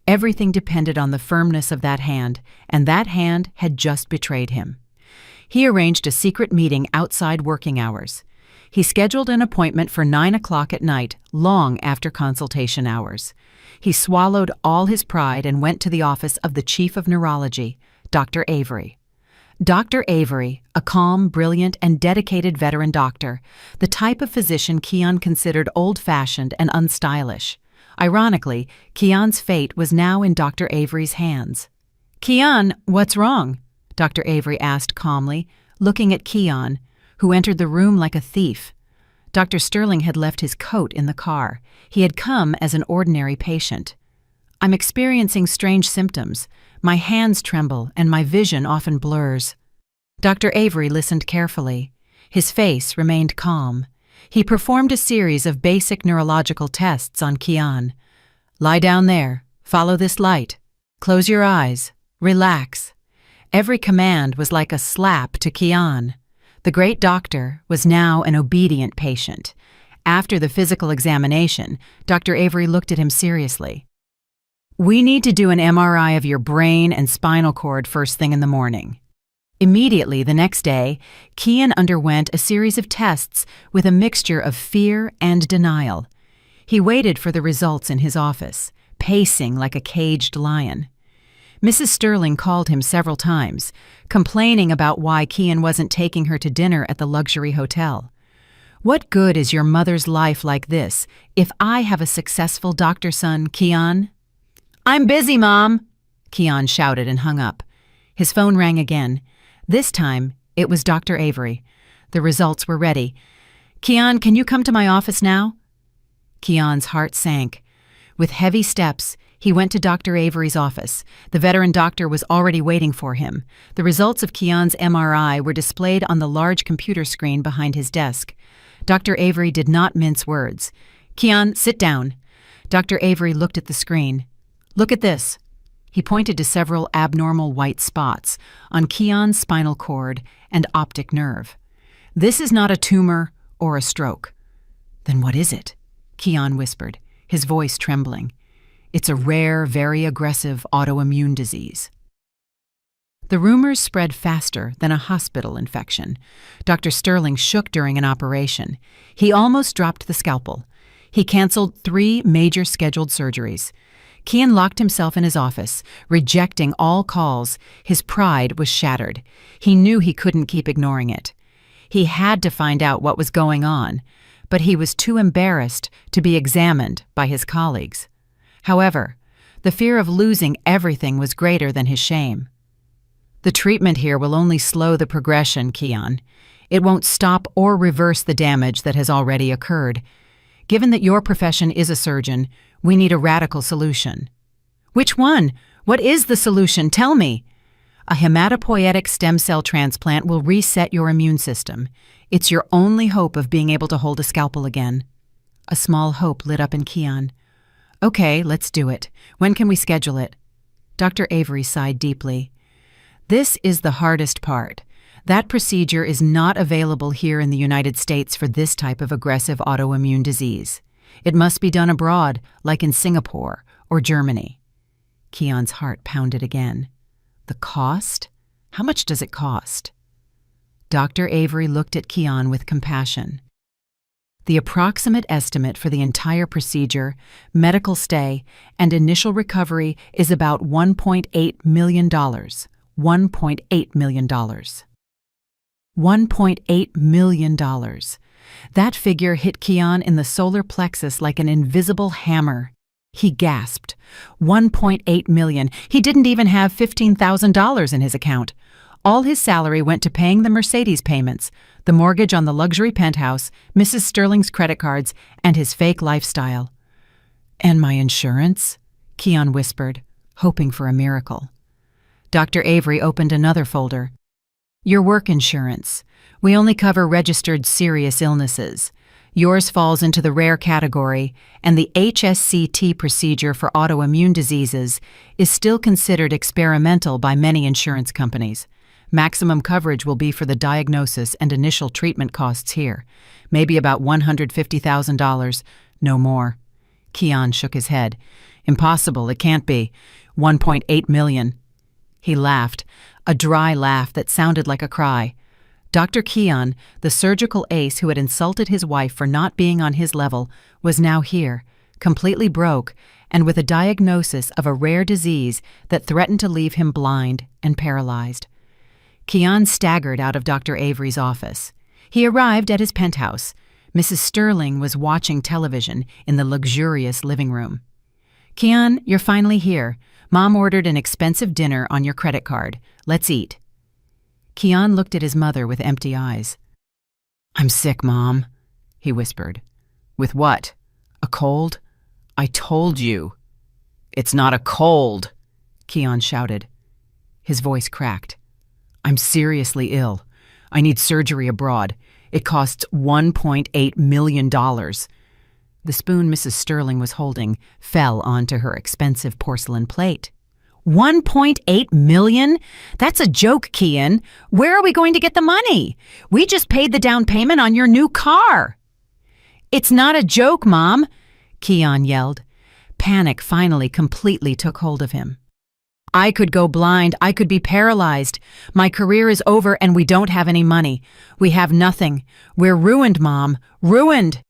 Everything depended on the firmness of that hand, and that hand had just betrayed him. He arranged a secret meeting outside working hours. He scheduled an appointment for 9 o'clock at night, long after consultation hours. He swallowed all his pride and went to the office of the chief of neurology, Dr. Avery. Dr. Avery, a calm, brilliant, and dedicated veteran doctor, the type of physician Kian considered old-fashioned and unstylish. Ironically, Kian's fate was now in Dr. Avery's hands. "Kian, what's wrong?" Dr. Avery asked calmly, looking at Kian, who entered the room like a thief. Dr. Sterling had left his coat in the car. He had come as an ordinary patient. "I'm experiencing strange symptoms. My hands tremble and my vision often blurs." Dr. Avery listened carefully. His face remained calm. He performed a series of basic neurological tests on Kian. "Lie down there. Follow this light. Close your eyes. Relax." Every command was like a slap to Kian. The great doctor was now an obedient patient. After the physical examination, Dr. Avery looked at him seriously. "We need to do an MRI of your brain and spinal cord first thing in the morning." Immediately the next day, Kian underwent a series of tests with a mixture of fear and denial. He waited for the results in his office, pacing like a caged lion. Mrs. Sterling called him several times, complaining about why Kian wasn't taking her to dinner at the luxury hotel. "What good is your mother's life like this if I have a successful doctor son, Kian?" "I'm busy, Mom," Kian shouted and hung up. His phone rang again. This time, it was Dr. Avery. The results were ready. "Kian, can you come to my office now?" Kian's heart sank. With heavy steps, he went to Dr. Avery's office. The veteran doctor was already waiting for him. The results of Kian's MRI were displayed on the large computer screen behind his desk. Dr. Avery did not mince words. "Kian, sit down." Dr. Avery looked at the screen. "Look at this." He pointed to several abnormal white spots on Kian's spinal cord and optic nerve. "This is not a tumor or a stroke." "Then what is it?" Kian whispered, his voice trembling. "It's a rare, very aggressive autoimmune disease." The rumors spread faster than a hospital infection. Dr. Sterling shook during an operation. He almost dropped the scalpel. He canceled 3 major scheduled surgeries. Kian locked himself in his office, rejecting all calls. His pride was shattered. He knew he couldn't keep ignoring it. He had to find out what was going on, but he was too embarrassed to be examined by his colleagues. However, the fear of losing everything was greater than his shame. "The treatment here will only slow the progression, Kian. It won't stop or reverse the damage that has already occurred. Given that your profession is a surgeon, we need a radical solution." "Which one? What is the solution? Tell me." "A hematopoietic stem cell transplant will reset your immune system. It's your only hope of being able to hold a scalpel again." A small hope lit up in Kian. "Okay, let's do it. When can we schedule it?" Dr. Avery sighed deeply. "This is the hardest part. That procedure is not available here in the United States for this type of aggressive autoimmune disease. It must be done abroad, like in Singapore or Germany." Kian's heart pounded again. "The cost? How much does it cost?" Dr. Avery looked at Kian with compassion. "The approximate estimate for the entire procedure, medical stay, and initial recovery is about $1.8 million. $1.8 million. $1.8 million. That figure hit Kian in the solar plexus like an invisible hammer. He gasped. $1.8 million. He didn't even have $15,000 in his account. All his salary went to paying the Mercedes payments, the mortgage on the luxury penthouse, Mrs. Sterling's credit cards, and his fake lifestyle. "And my insurance?" Keon whispered, hoping for a miracle. Dr. Avery opened another folder. "Your work insurance. We only cover registered serious illnesses. Yours falls into the rare category, and the HSCT procedure for autoimmune diseases is still considered experimental by many insurance companies. Maximum coverage will be for the diagnosis and initial treatment costs here, maybe about $150,000, no more." Keon shook his head. "Impossible, it can't be. 1.8 million. He laughed, a dry laugh that sounded like a cry. Dr. Keon, the surgical ace who had insulted his wife for not being on his level, was now here, completely broke, and with a diagnosis of a rare disease that threatened to leave him blind and paralyzed. Keon staggered out of Dr. Avery's office. He arrived at his penthouse. Mrs. Sterling was watching television in the luxurious living room. "Keon, you're finally here. Mom ordered an expensive dinner on your credit card. Let's eat." Keon looked at his mother with empty eyes. "I'm sick, Mom," he whispered. "With what? A cold? I told you." "It's not a cold," Keon shouted. His voice cracked. "I'm seriously ill. I need surgery abroad. It costs $1.8 million. The spoon Mrs. Sterling was holding fell onto her expensive porcelain plate. $1.8 million? That's a joke, Keon. Where are we going to get the money? We just paid the down payment on your new car. "It's not a joke, Mom," Keon yelled. Panic finally completely took hold of him. "I could go blind. I could be paralyzed. My career is over and we don't have any money. We have nothing. We're ruined, Mom. Ruined."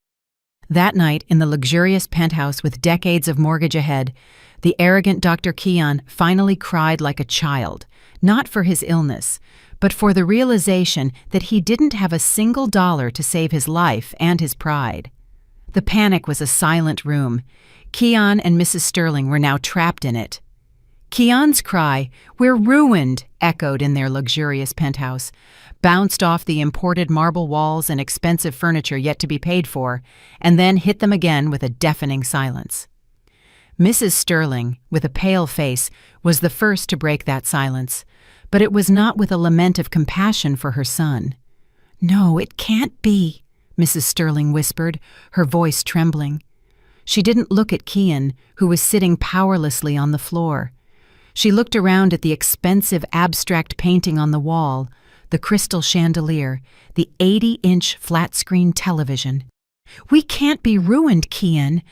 That night, in the luxurious penthouse with decades of mortgage ahead, the arrogant Dr. Keon finally cried like a child, not for his illness, but for the realization that he didn't have a single dollar to save his life and his pride. The panic was a silent room. Keon and Mrs. Sterling were now trapped in it. Keon's cry, "We're ruined," echoed in their luxurious penthouse, bounced off the imported marble walls and expensive furniture yet to be paid for, and then hit them again with a deafening silence. Mrs. Sterling, with a pale face, was the first to break that silence, but it was not with a lament of compassion for her son. "No, it can't be," Mrs. Sterling whispered, her voice trembling. She didn't look at Keon, who was sitting powerlessly on the floor. She looked around at the expensive abstract painting on the wall, the crystal chandelier, the 80-inch flat-screen television. "We can't be ruined, Keon.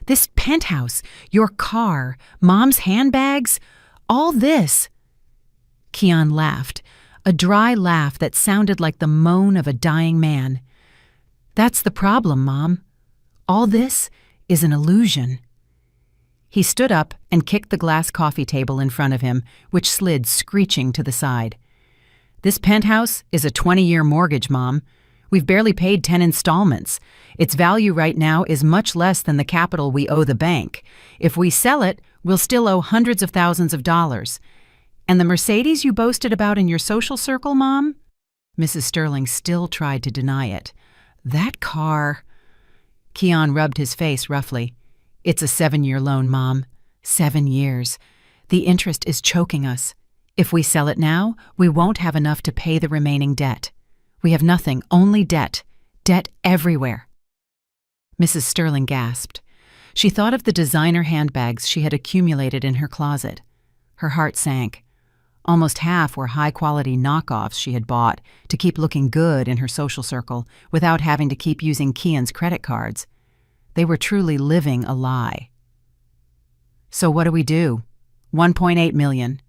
This penthouse, your car, Mom's handbags, all this." Keon laughed, a dry laugh that sounded like the moan of a dying man. "That's the problem, Mom. All this is an illusion." He stood up and kicked the glass coffee table in front of him, which slid screeching to the side. "This penthouse is a 20-year mortgage, Mom. We've barely paid 10 installments. Its value right now is much less than the capital we owe the bank. If we sell it, we'll still owe hundreds of thousands of dollars. And the Mercedes you boasted about in your social circle, Mom?" Mrs. Sterling still tried to deny it. "That car—" Keon rubbed his face roughly. "It's a 7-year loan, Mom. 7 years. The interest is choking us. If we sell it now, we won't have enough to pay the remaining debt. We have nothing, only debt. Debt everywhere." Mrs. Sterling gasped. She thought of the designer handbags she had accumulated in her closet. Her heart sank. Almost half were high-quality knockoffs she had bought to keep looking good in her social circle without having to keep using Keon's credit cards. They were truly living a lie. "So what do we do? 1.8 million.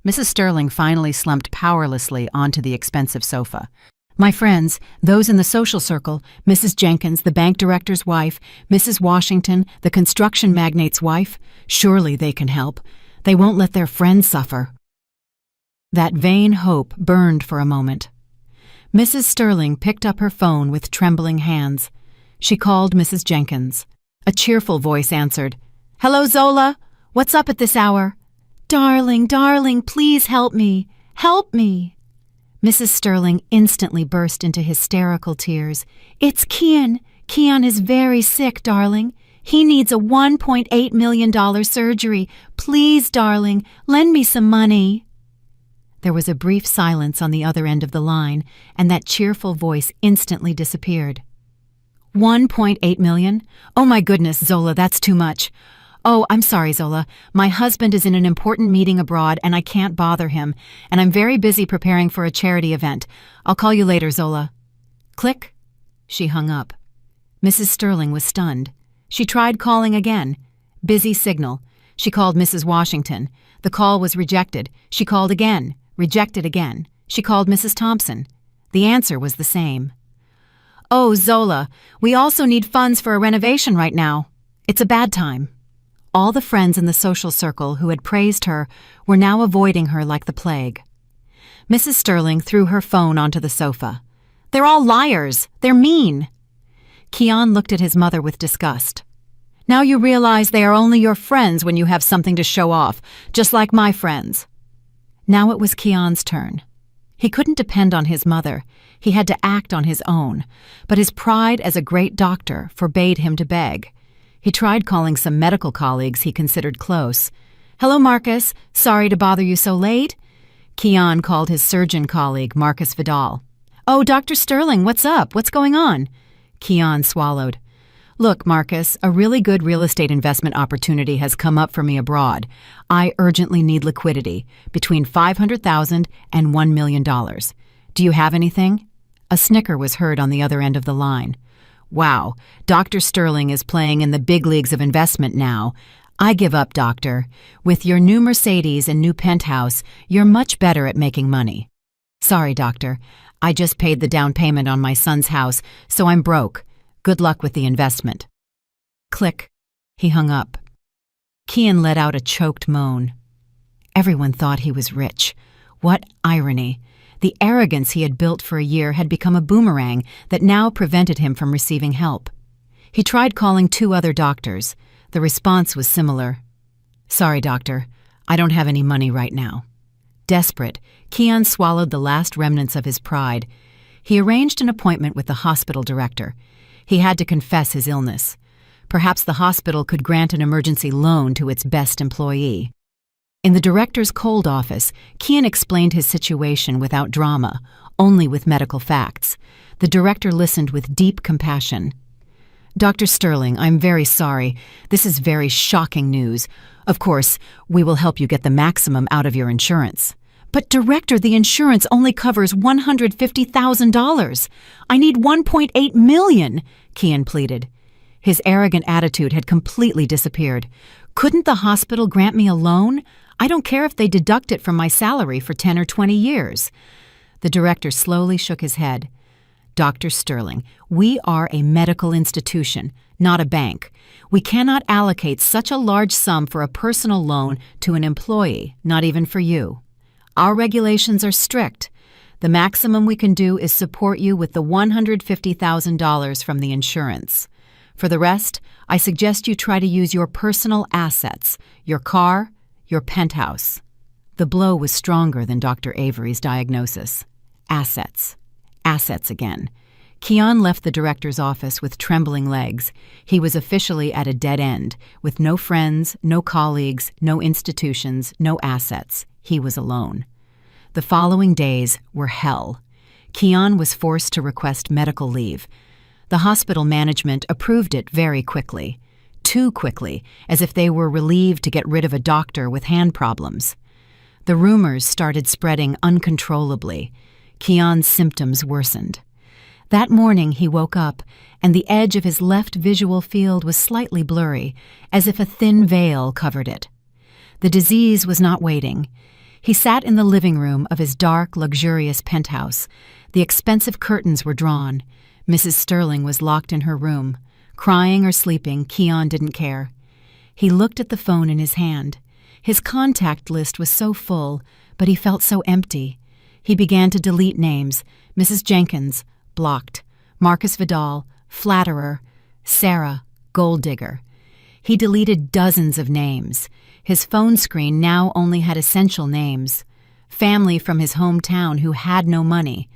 Mrs. Sterling finally slumped powerlessly onto the expensive sofa. "My friends, those in the social circle, Mrs. Jenkins, the bank director's wife, Mrs. Washington, the construction magnate's wife, surely they can help. They won't let their friends suffer." That vain hope burned for a moment. Mrs. Sterling picked up her phone with trembling hands. She called Mrs. Jenkins. A cheerful voice answered. "Hello, Zola. What's up at this hour?" "Darling, darling, please help me. Help me." Mrs. Sterling instantly burst into hysterical tears. "It's Kian. Kian is very sick, darling. He needs a $1.8 million surgery. Please, darling, lend me some money." There was a brief silence on the other end of the line, and that cheerful voice instantly disappeared. $1.8 million? Oh my goodness, Zola, that's too much. Oh, I'm sorry, Zola. My husband is in an important meeting abroad and I can't bother him, and I'm very busy preparing for a charity event. I'll call you later, Zola. Click. She hung up. Mrs. Sterling was stunned. She tried calling again. Busy signal. She called Mrs. Washington. The call was rejected. She called again. Rejected again. She called Mrs. Thompson. The answer was the same. "Oh, Zola, we also need funds for a renovation right now. It's a bad time." All the friends in the social circle who had praised her were now avoiding her like the plague. Mrs. Sterling threw her phone onto the sofa. "They're all liars. They're mean." Kian looked at his mother with disgust. "Now you realize they are only your friends when you have something to show off, just like my friends." Now it was Kian's turn. He couldn't depend on his mother. He had to act on his own, but his pride as a great doctor forbade him to beg. He tried calling some medical colleagues he considered close. "Hello, Marcus. Sorry to bother you so late." Kian called his surgeon colleague, Marcus Vidal. "Oh, Dr. Sterling, what's up? What's going on?" Kian swallowed. "Look, Marcus, a really good real estate investment opportunity has come up for me abroad. I urgently need liquidity, between $500,000 and $1 million. Do you have anything?" A snicker was heard on the other end of the line. "Wow, Dr. Sterling is playing in the big leagues of investment now. I give up, doctor. With your new Mercedes and new penthouse, you're much better at making money." "Sorry, doctor. I just paid the down payment on my son's house, so I'm broke. Good luck with the investment." Click. He hung up. Kian let out a choked moan. Everyone thought he was rich. What irony. The arrogance he had built for a year had become a boomerang that now prevented him from receiving help. He tried calling 2 other doctors. The response was similar. "Sorry, doctor. I don't have any money right now." Desperate, Kian swallowed the last remnants of his pride. He arranged an appointment with the hospital director. He had to confess his illness. Perhaps the hospital could grant an emergency loan to its best employee. In the director's cold office, Kian explained his situation without drama, only with medical facts. The director listened with deep compassion. "Dr. Sterling, I'm very sorry. This is very shocking news. Of course, we will help you get the maximum out of your insurance." "But, Director, the insurance only covers $150,000. I need $1.8 million, Kian pleaded. His arrogant attitude had completely disappeared. "Couldn't the hospital grant me a loan? I don't care if they deduct it from my salary for 10 or 20 years. The director slowly shook his head. "Dr. Sterling, we are a medical institution, not a bank. We cannot allocate such a large sum for a personal loan to an employee, not even for you. Our regulations are strict. The maximum we can do is support you with the $150,000 from the insurance. For the rest, I suggest you try to use your personal assets, your car, your penthouse." The blow was stronger than Dr. Avery's diagnosis. Assets. Assets again. Kian left the director's office with trembling legs. He was officially at a dead end, with no friends, no colleagues, no institutions, no assets. He was alone. The following days were hell. Kian was forced to request medical leave. The hospital management approved it very quickly. Too quickly, as if they were relieved to get rid of a doctor with hand problems. The rumors started spreading uncontrollably. Kian's symptoms worsened. That morning he woke up, and the edge of his left visual field was slightly blurry, as if a thin veil covered it. The disease was not waiting. He sat in the living room of his dark, luxurious penthouse. The expensive curtains were drawn. Mrs. Sterling was locked in her room. Crying or sleeping, Kian didn't care. He looked at the phone in his hand. His contact list was so full, but he felt so empty. He began to delete names. Mrs. Jenkins, blocked. Marcus Vidal, flatterer. Sarah, gold digger. He deleted dozens of names. His phone screen now only had essential names. family from his hometown who had no money,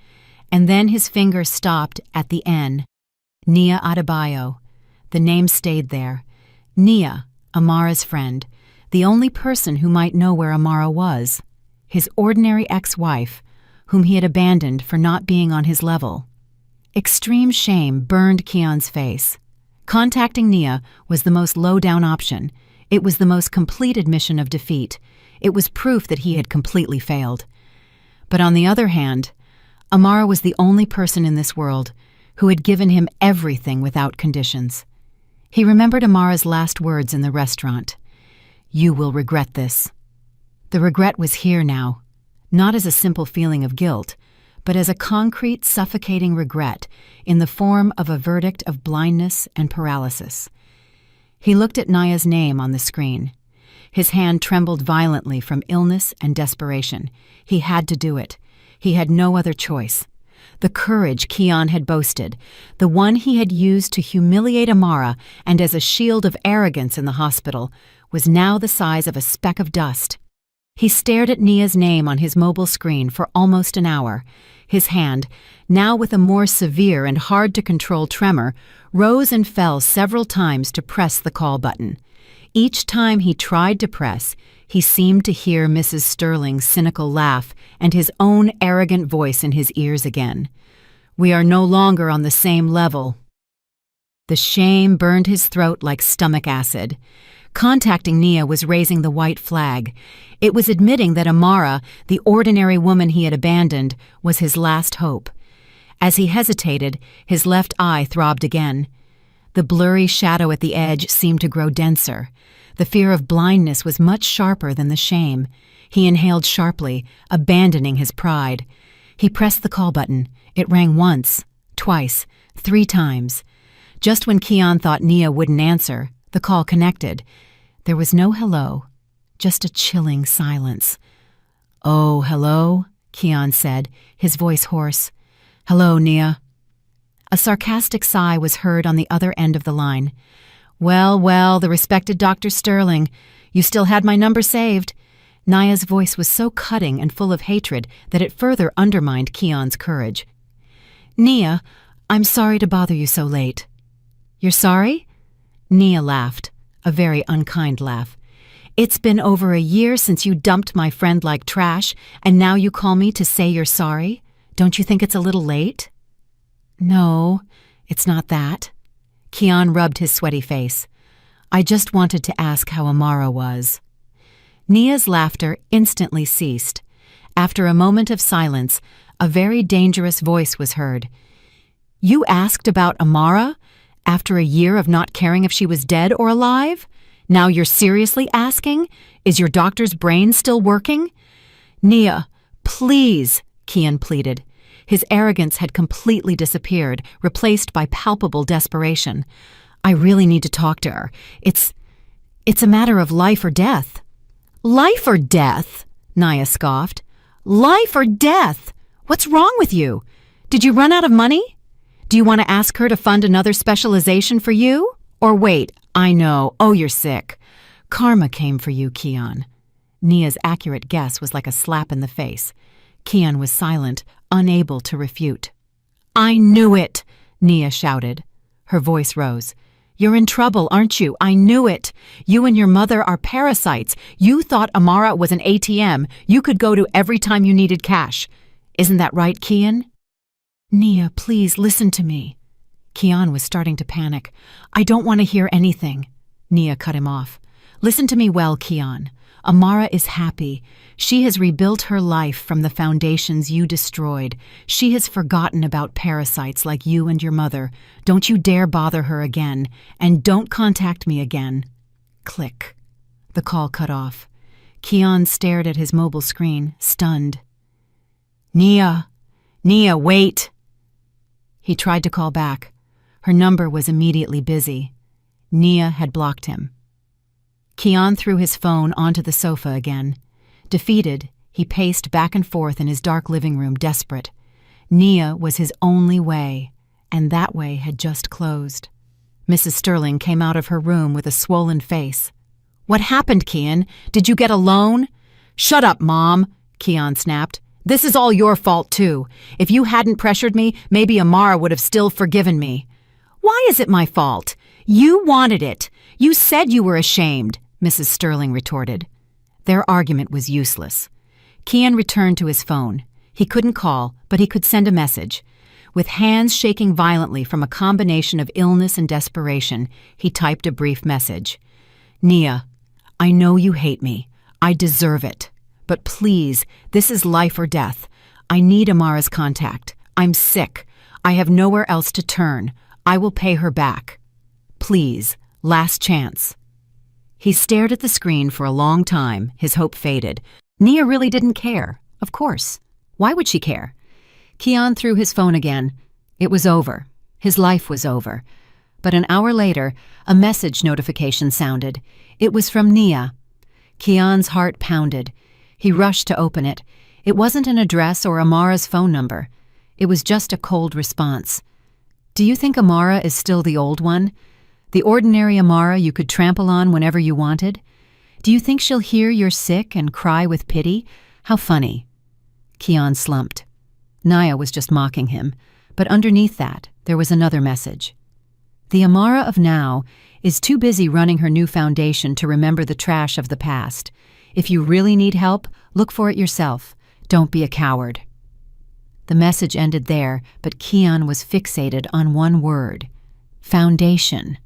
and then his finger stopped at the N. Nia Adebayo. The name stayed there. Nia, Amara's friend, the only person who might know where Amara was. His ordinary ex-wife, whom he had abandoned for not being on his level. Extreme shame burned Keon's face. Contacting Nia was the most low-down option. It was the most complete admission of defeat. It was proof that he had completely failed. But on the other hand, Amara was the only person in this world who had given him everything without conditions. He remembered Amara's last words in the restaurant. "You will regret this." The regret was here now, not as a simple feeling of guilt, but as a concrete, suffocating regret in the form of a verdict of blindness and paralysis. He looked at Nia's name on the screen. His hand trembled violently from illness and desperation. He had to do it. He had no other choice. The courage Keon had boasted, the one he had used to humiliate Amara and as a shield of arrogance in the hospital, was now the size of a speck of dust. He stared at Nia's name on his mobile screen for almost an hour. His hand, now with a more severe and hard-to-control tremor, rose and fell several times to press the call button. Each time he tried to press, he seemed to hear Mrs. Sterling's cynical laugh and his own arrogant voice in his ears again. "We are no longer on the same level." The shame burned his throat like stomach acid. Contacting Nia was raising the white flag. It was admitting that Amara, the ordinary woman he had abandoned, was his last hope. As he hesitated, his left eye throbbed again. The blurry shadow at the edge seemed to grow denser. The fear of blindness was much sharper than the shame. He inhaled sharply, abandoning his pride. He pressed the call button. It rang once, twice, 3 times. Just when Keon thought Nia wouldn't answer, the call connected. There was no hello, just a chilling silence. "Oh, hello?" Keon said, his voice hoarse. "Hello, Nia." A sarcastic sigh was heard on the other end of the line. Well, the respected Dr. Sterling. You still had my number saved." Nia's voice was so cutting and full of hatred that it further undermined Keon's courage. "Nia, I'm sorry to bother you so late." "You're sorry?" Nia laughed, a very unkind laugh. "It's been over a year since you dumped my friend like trash, and now you call me to say you're sorry? Don't you think it's a little late?" "No, it's not that." Keon rubbed his sweaty face. "I just wanted to ask how Amara was." Nia's laughter instantly ceased. After a moment of silence, a very dangerous voice was heard. "You asked about Amara? After a year of not caring if she was dead or alive? Now you're seriously asking? Is your doctor's brain still working?" "Nia, please," Keon pleaded. His arrogance had completely disappeared, replaced by palpable desperation. "I really need to talk to her. It's a matter of life or death." "Life or death?" Nia scoffed. "Life or death? What's wrong with you? Did you run out of money? Do you want to ask her to fund another specialization for you? Or wait, I know, oh, you're sick. Karma came for you, Keon." Nia's accurate guess was like a slap in the face. Keon was silent, unable to refute. "I knew it!" Nia shouted. Her voice rose. "You're in trouble, aren't you? I knew it! You and your mother are parasites. You thought Amara was an ATM you could go to every time you needed cash. Isn't that right, Keon?" "Nia, please listen to me." Keon was starting to panic. "I don't want to hear anything." Nia cut him off. "Listen to me well, Keon. Amara is happy. She has rebuilt her life from the foundations you destroyed. She has forgotten about parasites like you and your mother. Don't you dare bother her again, and don't contact me again." Click. The call cut off. Keon stared at his mobile screen, stunned. Nia, wait!" He tried to call back. Her number was immediately busy. Nia had blocked him. Keon threw his phone onto the sofa again. Defeated, he paced back and forth in his dark living room, desperate. Nia was his only way, and that way had just closed. Mrs. Sterling came out of her room with a swollen face. "What happened, Keon? Did you get a loan?" "Shut up, Mom!" Keon snapped. "This is all your fault, too. If you hadn't pressured me, maybe Amara would have still forgiven me." "Why is it my fault? You wanted it. You said you were ashamed," Mrs. Sterling retorted. Their argument was useless. Keon returned to his phone. He couldn't call, but he could send a message. With hands shaking violently from a combination of illness and desperation, he typed a brief message. "Nia, I know you hate me. I deserve it. But please, this is life or death. I need Amara's contact. I'm sick. I have nowhere else to turn. I will pay her back. Please, last chance." He stared at the screen for a long time, his hope faded. Nia really didn't care. Of course. Why would she care? Keon threw his phone again. It was over. His life was over. But an hour later, a message notification sounded. It was from Nia. Keon's heart pounded. He rushed to open it. It wasn't an address or Amara's phone number. It was just a cold response. "Do you think Amara is still the old one? The ordinary Amara you could trample on whenever you wanted? Do you think she'll hear you're sick and cry with pity? How funny." Keon slumped. Nia was just mocking him, but underneath that, there was another message. "The Amara of now is too busy running her new foundation to remember the trash of the past. If you really need help, look for it yourself. Don't be a coward." The message ended there, but Keon was fixated on one word. Foundation.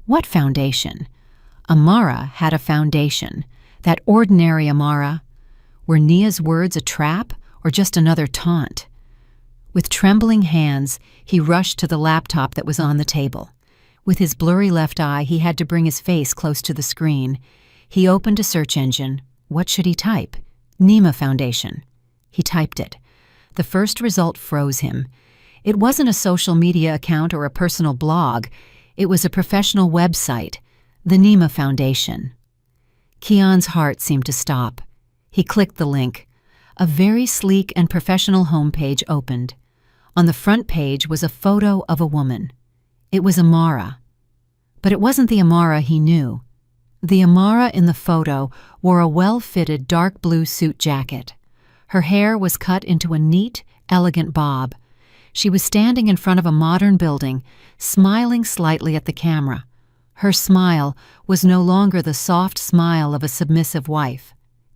What foundation? Amara had a foundation. That ordinary Amara. Were Nia's words a trap or just another taunt? With trembling hands, he rushed to the laptop that was on the table. With his blurry left eye, he had to bring his face close to the screen. He opened a search engine. What should he type? Nima Foundation. He typed it. The first result froze him. It wasn't a social media account or a personal blog. It was a professional website, the Nima Foundation. Keon's heart seemed to stop. He clicked the link. A very sleek and professional homepage opened. On the front page was a photo of a woman. It was Amara. But it wasn't the Amara he knew. The Amara in the photo wore a well-fitted dark blue suit jacket. Her hair was cut into a neat, elegant bob. She was standing in front of a modern building, smiling slightly at the camera. Her smile was no longer the soft smile of a submissive wife.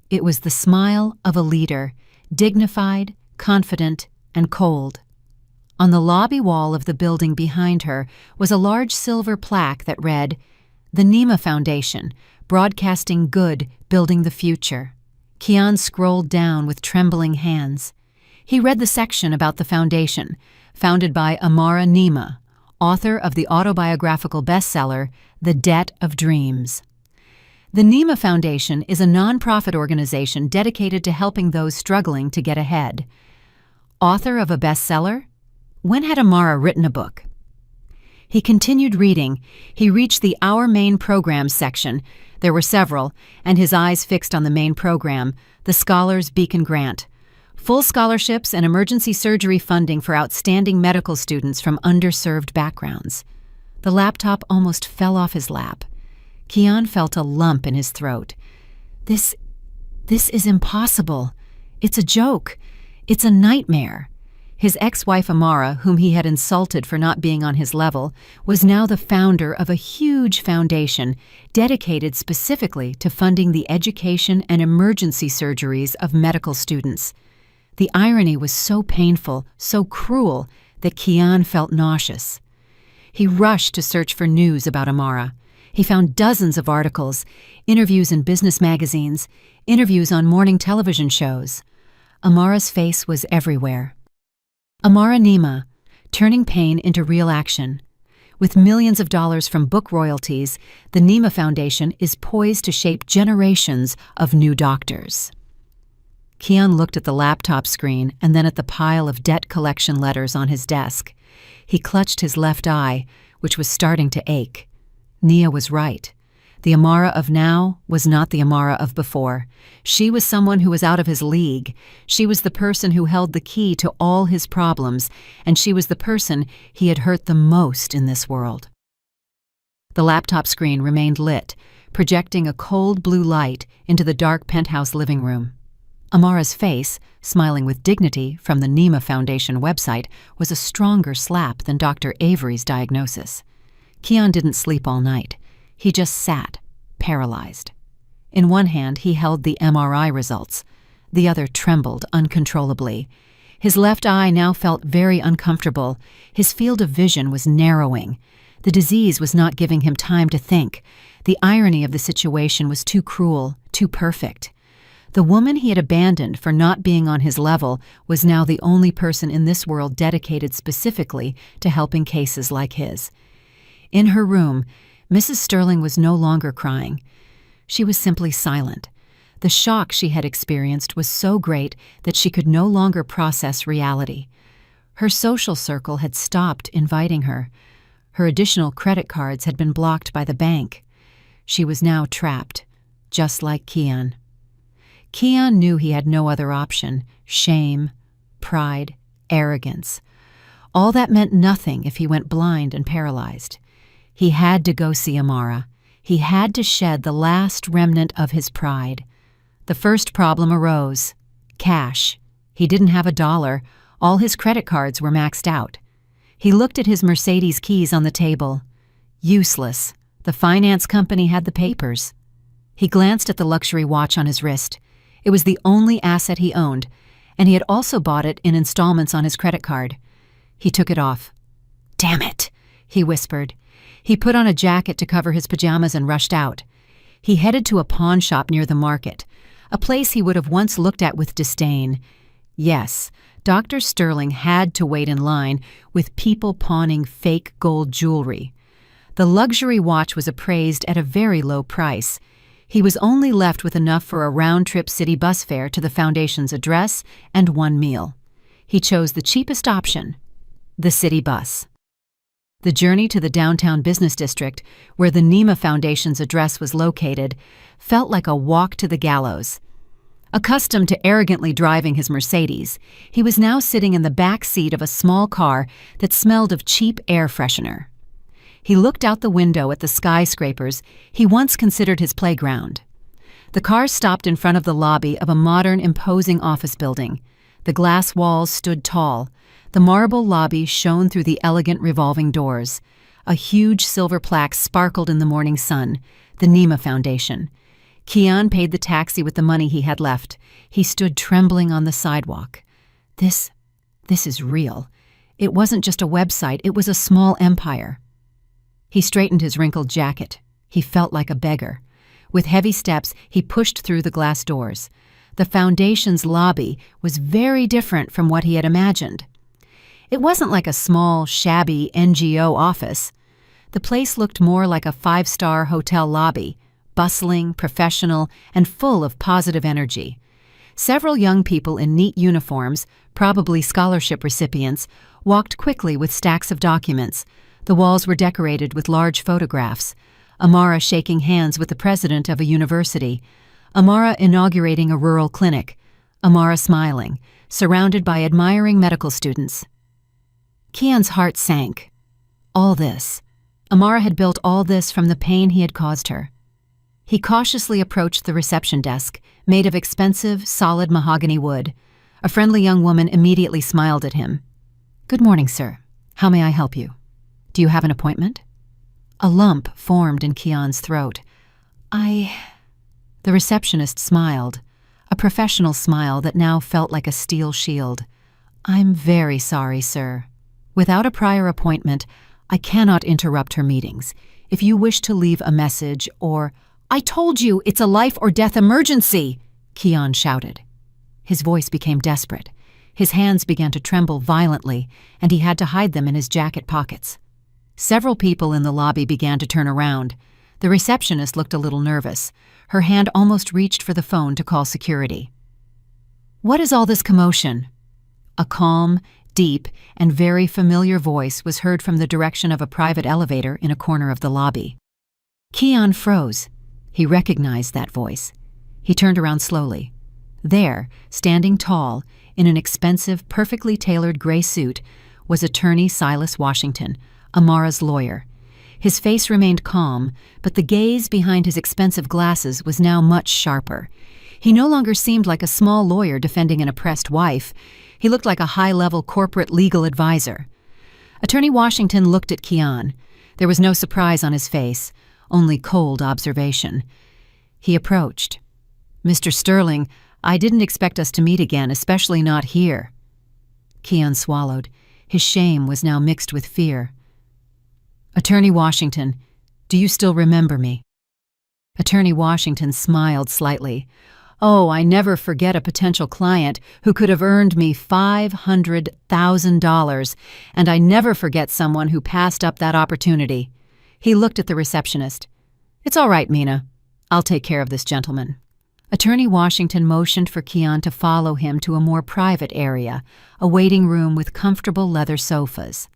It was the smile of a leader, dignified, confident, and cold. On the lobby wall of the building behind her was a large silver plaque that read, "The Nima Foundation, broadcasting good, building the future." Keon scrolled down with trembling hands. He read the section about the foundation, founded by Amara Nima, author of the autobiographical bestseller, The Debt of Dreams. The Nima Foundation is a nonprofit organization dedicated to helping those struggling to get ahead. Author of a bestseller? When had Amara written a book? He continued reading. He reached the Our Main Program section. There were several, and his eyes fixed on the main program, the Scholars Beacon Grant. Full scholarships and emergency surgery funding for outstanding medical students from underserved backgrounds. The laptop almost fell off his lap. Keon felt a lump in his throat. This is impossible. It's a joke. It's a nightmare. His ex-wife Amara, whom he had insulted for not being on his level, was now the founder of a huge foundation dedicated specifically to funding the education and emergency surgeries of medical students. The irony was so painful, so cruel, that Keon felt nauseous. He rushed to search for news about Amara. He found dozens of articles, interviews in business magazines, interviews on morning television shows. Amara's face was everywhere. Amara Nima, turning pain into real action. With millions of dollars from book royalties, the Nima Foundation is poised to shape generations of new doctors. Keon looked at the laptop screen and then at the pile of debt collection letters on his desk. He clutched his left eye, which was starting to ache. Nia was right. The Amara of now was not the Amara of before. She was someone who was out of his league. She was the person who held the key to all his problems, and she was the person he had hurt the most in this world. The laptop screen remained lit, projecting a cold blue light into the dark penthouse living room. Amara's face, smiling with dignity from the Nema Foundation website, was a stronger slap than Dr. Avery's diagnosis. Keon didn't sleep all night. He just sat, paralyzed. In one hand, he held the MRI results. The other trembled uncontrollably. His left eye now felt very uncomfortable. His field of vision was narrowing. The disease was not giving him time to think. The irony of the situation was too cruel, too perfect. The woman he had abandoned for not being on his level was now the only person in this world dedicated specifically to helping cases like his. In her room, Mrs. Sterling was no longer crying. She was simply silent. The shock she had experienced was so great that she could no longer process reality. Her social circle had stopped inviting her. Her additional credit cards had been blocked by the bank. She was now trapped, just like Keon. Keon knew he had no other option: shame, pride, arrogance. All that meant nothing if he went blind and paralyzed. He had to go see Amara. He had to shed the last remnant of his pride. The first problem arose: cash. He didn't have $1. All his credit cards were maxed out. He looked at his Mercedes keys on the table. Useless. The finance company had the papers. He glanced at the luxury watch on his wrist. It was the only asset he owned, and he had also bought it in installments on his credit card. He took it off. "Damn it," he whispered. He put on a jacket to cover his pajamas and rushed out. He headed to a pawn shop near the market, a place he would have once looked at with disdain. Yes, Dr. Sterling had to wait in line with people pawning fake gold jewelry. The luxury watch was appraised at a very low price. He was only left with enough for a round-trip city bus fare to the Foundation's address and one meal. He chose the cheapest option: the city bus. The journey to the downtown business district, where the Nema Foundation's address was located, felt like a walk to the gallows. Accustomed to arrogantly driving his Mercedes, he was now sitting in the back seat of a small car that smelled of cheap air freshener. He looked out the window at the skyscrapers he once considered his playground. The car stopped in front of the lobby of a modern, imposing office building. The glass walls stood tall. The marble lobby shone through the elegant revolving doors. A huge silver plaque sparkled in the morning sun: the Nema Foundation. Keon paid the taxi with the money he had left. He stood trembling on the sidewalk. This is real. It wasn't just a website, it was a small empire. He straightened his wrinkled jacket. He felt like a beggar. With heavy steps, he pushed through the glass doors. The Foundation's lobby was very different from what he had imagined. It wasn't like a small, shabby NGO office. The place looked more like a five-star hotel lobby, bustling, professional, and full of positive energy. Several young people in neat uniforms, probably scholarship recipients, walked quickly with stacks of documents. The walls were decorated with large photographs. Amara shaking hands with the president of a university. Amara inaugurating a rural clinic. Amara smiling, surrounded by admiring medical students. Keon's heart sank. All this. Amara had built all this from the pain he had caused her. He cautiously approached the reception desk, made of expensive, solid mahogany wood. A friendly young woman immediately smiled at him. "Good morning, sir. How may I help you? Do you have an appointment?" A lump formed in Keon's throat. The receptionist smiled, a professional smile that now felt like a steel shield. "I'm very sorry, sir. Without a prior appointment, I cannot interrupt her meetings. If you wish to leave a message or—" "I told you it's a life-or-death emergency!" Keon shouted. His voice became desperate. His hands began to tremble violently, and he had to hide them in his jacket pockets. Several people in the lobby began to turn around. The receptionist looked a little nervous. Her hand almost reached for the phone to call security. "What is all this commotion?" A calm, deep, and very familiar voice was heard from the direction of a private elevator in a corner of the lobby. Keon froze. He recognized that voice. He turned around slowly. There, standing tall, in an expensive, perfectly tailored gray suit, was Attorney Silas Washington, Amara's lawyer. His face remained calm, but the gaze behind his expensive glasses was now much sharper. He no longer seemed like a small lawyer defending an oppressed wife. He looked like a high-level corporate legal advisor. Attorney Washington looked at Keon. There was no surprise on his face, only cold observation. He approached. "Mr. Sterling, I didn't expect us to meet again, especially not here." Keon swallowed. His shame was now mixed with fear. "Attorney Washington, do you still remember me?" Attorney Washington smiled slightly. "Oh, I never forget a potential client who could have earned me $500,000, and I never forget someone who passed up that opportunity." He looked at the receptionist. "It's all right, Mina. I'll take care of this gentleman." Attorney Washington motioned for Keon to follow him to a more private area, a waiting room with comfortable leather sofas.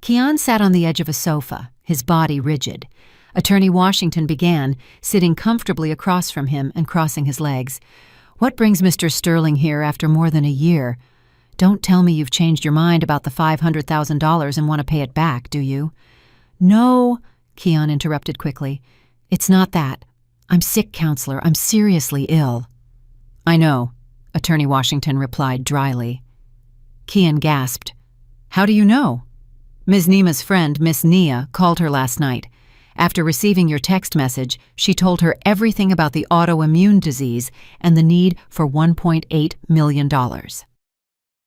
Keon sat on the edge of a sofa, his body rigid. Attorney Washington began, sitting comfortably across from him and crossing his legs. "What brings Mr. Sterling here after more than a year? Don't tell me you've changed your mind about the $500,000 and want to pay it back, do you?" "No," Keon interrupted quickly. "It's not that. I'm sick, counselor. I'm seriously ill." "I know," Attorney Washington replied dryly. Keon gasped. "How do you know?" "Ms. Nima's friend, Miss Nia, called her last night. After receiving your text message, she told her everything about the autoimmune disease and the need for $1.8 million.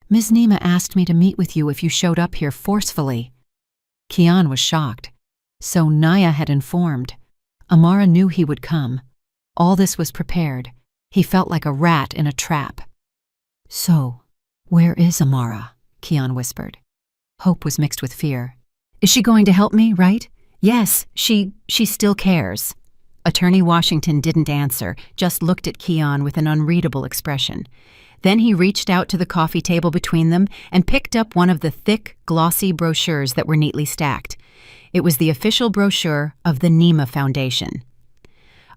Ms. Nima asked me to meet with you if you showed up here forcefully." Keon was shocked. So Nia had informed. Amara knew he would come. All this was prepared. He felt like a rat in a trap. "So, where is Amara?" Keon whispered. Hope was mixed with fear. "Is she going to help me, right?" "Yes, she still cares." Attorney Washington didn't answer, just looked at Keon with an unreadable expression. Then he reached out to the coffee table between them and picked up one of the thick, glossy brochures that were neatly stacked. It was the official brochure of the Nima Foundation.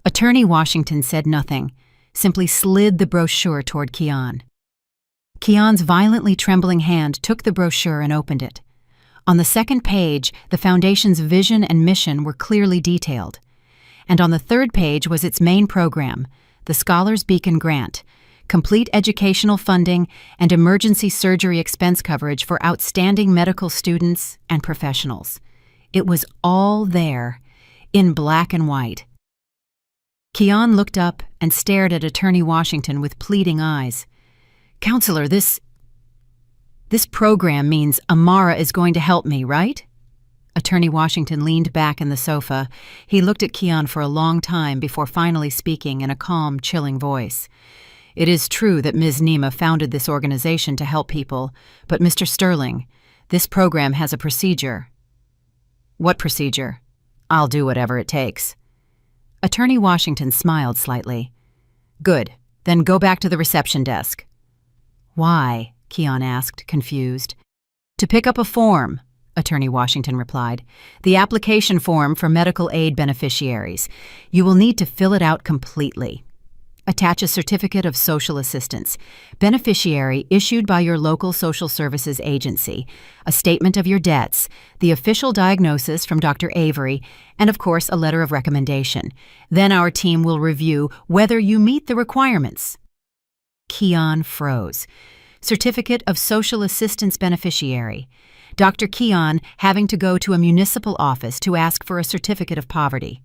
Attorney Washington said nothing, simply slid the brochure toward Keon. Keon's violently trembling hand took the brochure and opened it. On the second page, the Foundation's vision and mission were clearly detailed. And on the third page was its main program, the Scholars Beacon Grant, complete educational funding and emergency surgery expense coverage for outstanding medical students and professionals. It was all there, in black and white. Keon looked up and stared at Attorney Washington with pleading eyes. "Counselor, this program means Amara is going to help me, right?" Attorney Washington leaned back in the sofa. He looked at Keon for a long time before finally speaking in a calm, chilling voice. "It is true that Ms. Nima founded this organization to help people, but Mr. Sterling, this program has a procedure." "What procedure?" "I'll do whatever it takes." Attorney Washington smiled slightly. "Good. Then go back to the reception desk." "Why?" Keon asked, confused. "To pick up a form," Attorney Washington replied. "The application form for medical aid beneficiaries. You will need to fill it out completely. Attach a certificate of social assistance, beneficiary issued by your local social services agency, a statement of your debts, the official diagnosis from Dr. Avery, and of course a letter of recommendation. Then our team will review whether you meet the requirements." Keon froze. Certificate of Social Assistance Beneficiary. Dr. Keon having to go to a municipal office to ask for a certificate of poverty.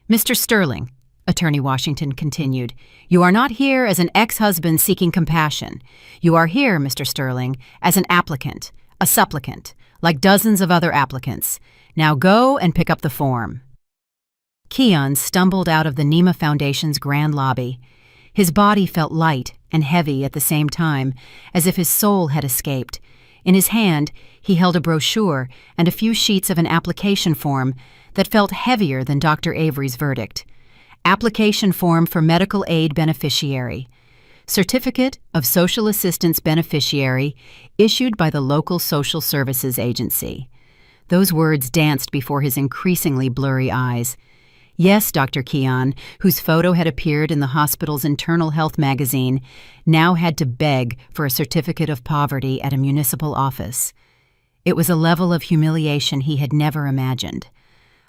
"Mr. Sterling," Attorney Washington continued, "you are not here as an ex-husband seeking compassion. You are here, Mr. Sterling, as an applicant, a supplicant, like dozens of other applicants. Now go and pick up the form." Keon stumbled out of the Nima Foundation's grand lobby. His body felt light and heavy at the same time, as if his soul had escaped. In his hand, he held a brochure and a few sheets of an application form that felt heavier than Dr. Avery's verdict. Application form for medical aid beneficiary. Certificate of Social Assistance Beneficiary issued by the local social services agency. Those words danced before his increasingly blurry eyes. Yes, Dr. Keon, whose photo had appeared in the hospital's internal health magazine, now had to beg for a certificate of poverty at a municipal office. It was a level of humiliation he had never imagined.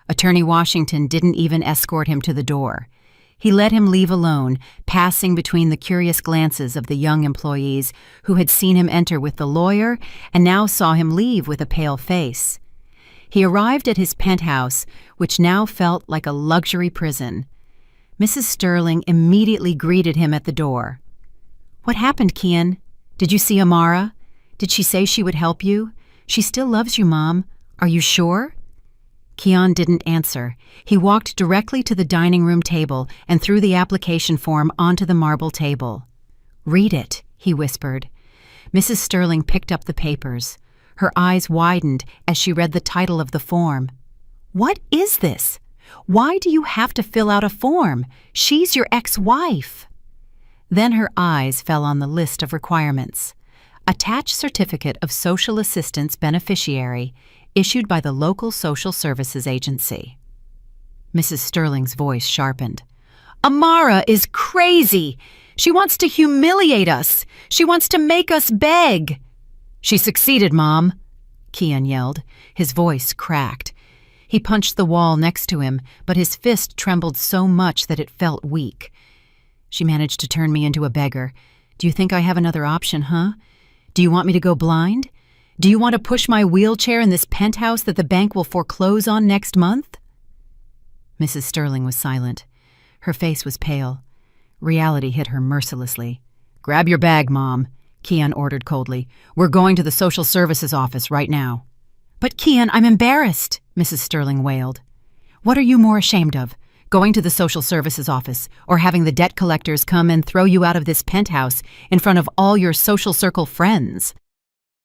Attorney Washington didn't even escort him to the door. He let him leave alone, passing between the curious glances of the young employees who had seen him enter with the lawyer and now saw him leave with a pale face. He arrived at his penthouse, which now felt like a luxury prison. Mrs. Sterling immediately greeted him at the door. "What happened, Kian? Did you see Amara? Did she say she would help you? She still loves you, Mom. Are you sure?" Kian didn't answer. He walked directly to the dining room table and threw the application form onto the marble table. "Read it," he whispered. Mrs. Sterling picked up the papers. Her eyes widened as she read the title of the form. "What is this? Why do you have to fill out a form? She's your ex-wife." Then her eyes fell on the list of requirements. Attach certificate of social assistance beneficiary issued by the local social services agency. Mrs. Sterling's voice sharpened. "Amara is crazy! She wants to humiliate us! She wants to make us beg!" "She succeeded, Mom," Kian yelled. His voice cracked. He punched the wall next to him, but his fist trembled so much that it felt weak. "She managed to turn me into a beggar. Do you think I have another option, huh? Do you want me to go blind? Do you want to push my wheelchair in this penthouse that the bank will foreclose on next month?" Mrs. Sterling was silent. Her face was pale. Reality hit her mercilessly. "Grab your bag, Mom," Kian ordered coldly. "We're going to the social services office right now." "But Kian, I'm embarrassed," Mrs. Sterling wailed. "What are you more ashamed of? Going to the social services office or having the debt collectors come and throw you out of this penthouse in front of all your social circle friends?"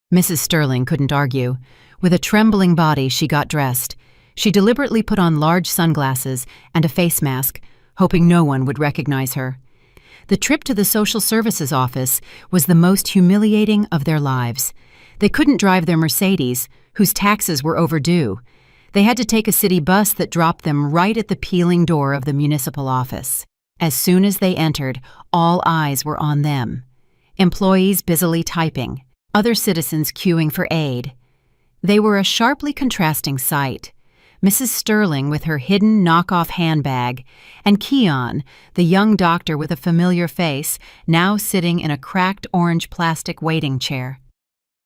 Mrs. Sterling couldn't argue. With a trembling body, she got dressed. She deliberately put on large sunglasses and a face mask, hoping no one would recognize her. The trip to the social services office was the most humiliating of their lives. They couldn't drive their Mercedes, whose taxes were overdue. They had to take a city bus that dropped them right at the peeling door of the municipal office. As soon as they entered, all eyes were on them. Employees busily typing, other citizens queuing for aid. They were a sharply contrasting sight. Mrs. Sterling with her hidden knockoff handbag, and Kian, the young doctor with a familiar face, now sitting in a cracked orange plastic waiting chair.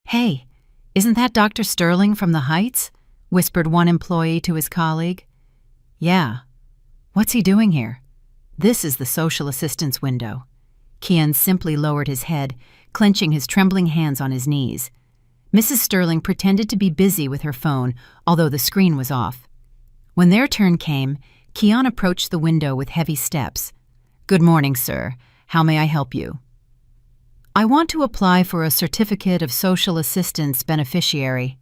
"Hey, isn't that Dr. Sterling from the Heights?" whispered one employee to his colleague. "Yeah. What's he doing here?" "This is the social assistance window." Kian simply lowered his head, clenching his trembling hands on his knees. Mrs. Sterling pretended to be busy with her phone, although the screen was off. When their turn came, Kian approached the window with heavy steps. "Good morning, sir. How may I help you?" "I want to apply for a certificate of social assistance beneficiary,"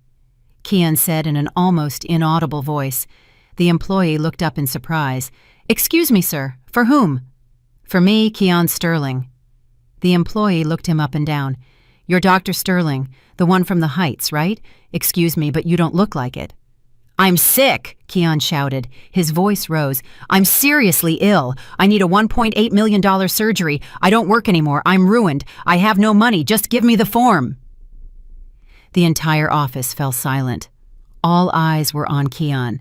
Kian said in an almost inaudible voice. The employee looked up in surprise. "Excuse me, sir. For whom?" "For me, Kian Sterling." The employee looked him up and down. "You're Dr. Sterling, the one from the Heights, right? Excuse me, but you don't look like it." "I'm sick," Kian shouted. His voice rose. "I'm seriously ill. I need a $1.8 million surgery. I don't work anymore. I'm ruined. I have no money. Just give me the form." The entire office fell silent. All eyes were on Kian.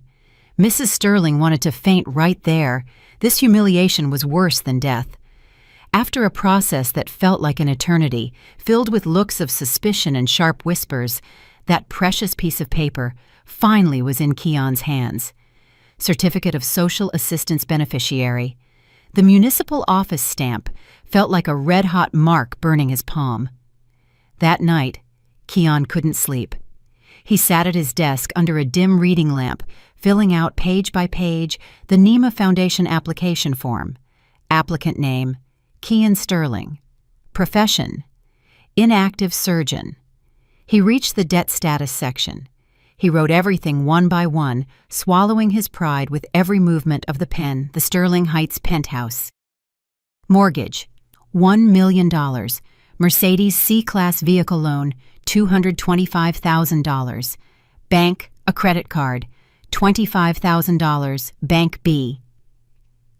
Mrs. Sterling wanted to faint right there. This humiliation was worse than death. After a process that felt like an eternity, filled with looks of suspicion and sharp whispers, that precious piece of paper finally was in Kian's hands. Certificate of Social Assistance Beneficiary. The municipal office stamp felt like a red-hot mark burning his palm. That night, Kian couldn't sleep. He sat at his desk under a dim reading lamp, filling out page by page the NEMA Foundation application form. Applicant name, Kian Sterling. Profession, inactive surgeon. He reached the debt status section. He wrote everything one by one, swallowing his pride with every movement of the pen, the Sterling Heights penthouse. Mortgage, $1 million. Mercedes C-Class vehicle loan, $225,000. Bank, a credit card, $25,000, Bank B.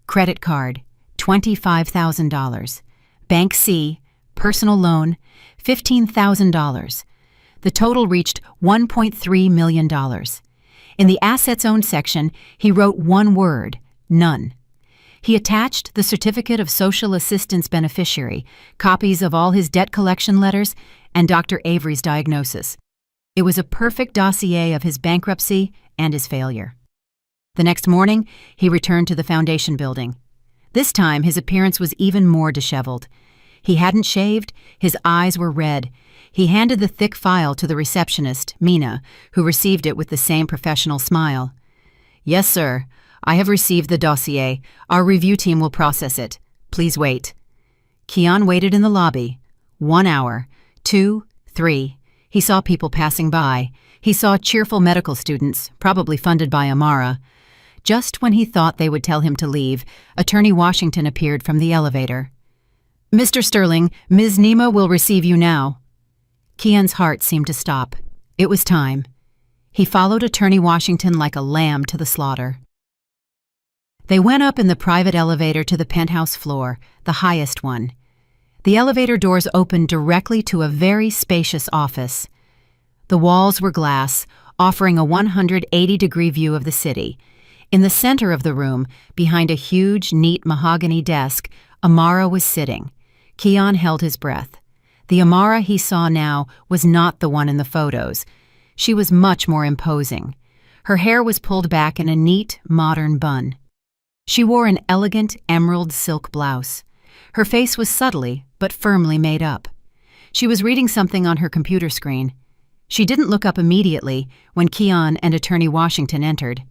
Credit card, $25,000. Bank C, personal loan, $15,000. The total reached $1.3 million. In the assets owned section, he wrote one word, none. He attached the certificate of social assistance beneficiary, copies of all his debt collection letters, and Dr. Avery's diagnosis. It was a perfect dossier of his bankruptcy and his failure. The next morning, he returned to the foundation building. This time, his appearance was even more disheveled. He hadn't shaved, his eyes were red. He handed the thick file to the receptionist, Mina, who received it with the same professional smile. "Yes, sir. I have received the dossier. Our review team will process it. Please wait." Kian waited in the lobby. 1 hour, 2, 3. He saw people passing by. He saw cheerful medical students, probably funded by Amara. Just when he thought they would tell him to leave, Attorney Washington appeared from the elevator. "Mr. Sterling, Ms. Nima will receive you now." Kian's heart seemed to stop. It was time. He followed Attorney Washington like a lamb to the slaughter. They went up in the private elevator to the penthouse floor, the highest one. The elevator doors opened directly to a very spacious office. The walls were glass, offering a 180-degree view of the city. In the center of the room, behind a huge, neat mahogany desk, Amara was sitting. Kian held his breath. The Amara he saw now was not the one in the photos. She was much more imposing. Her hair was pulled back in a neat, modern bun. She wore an elegant emerald silk blouse. Her face was subtly but firmly made up. She was reading something on her computer screen. She didn't look up immediately when Kian and Attorney Washington entered.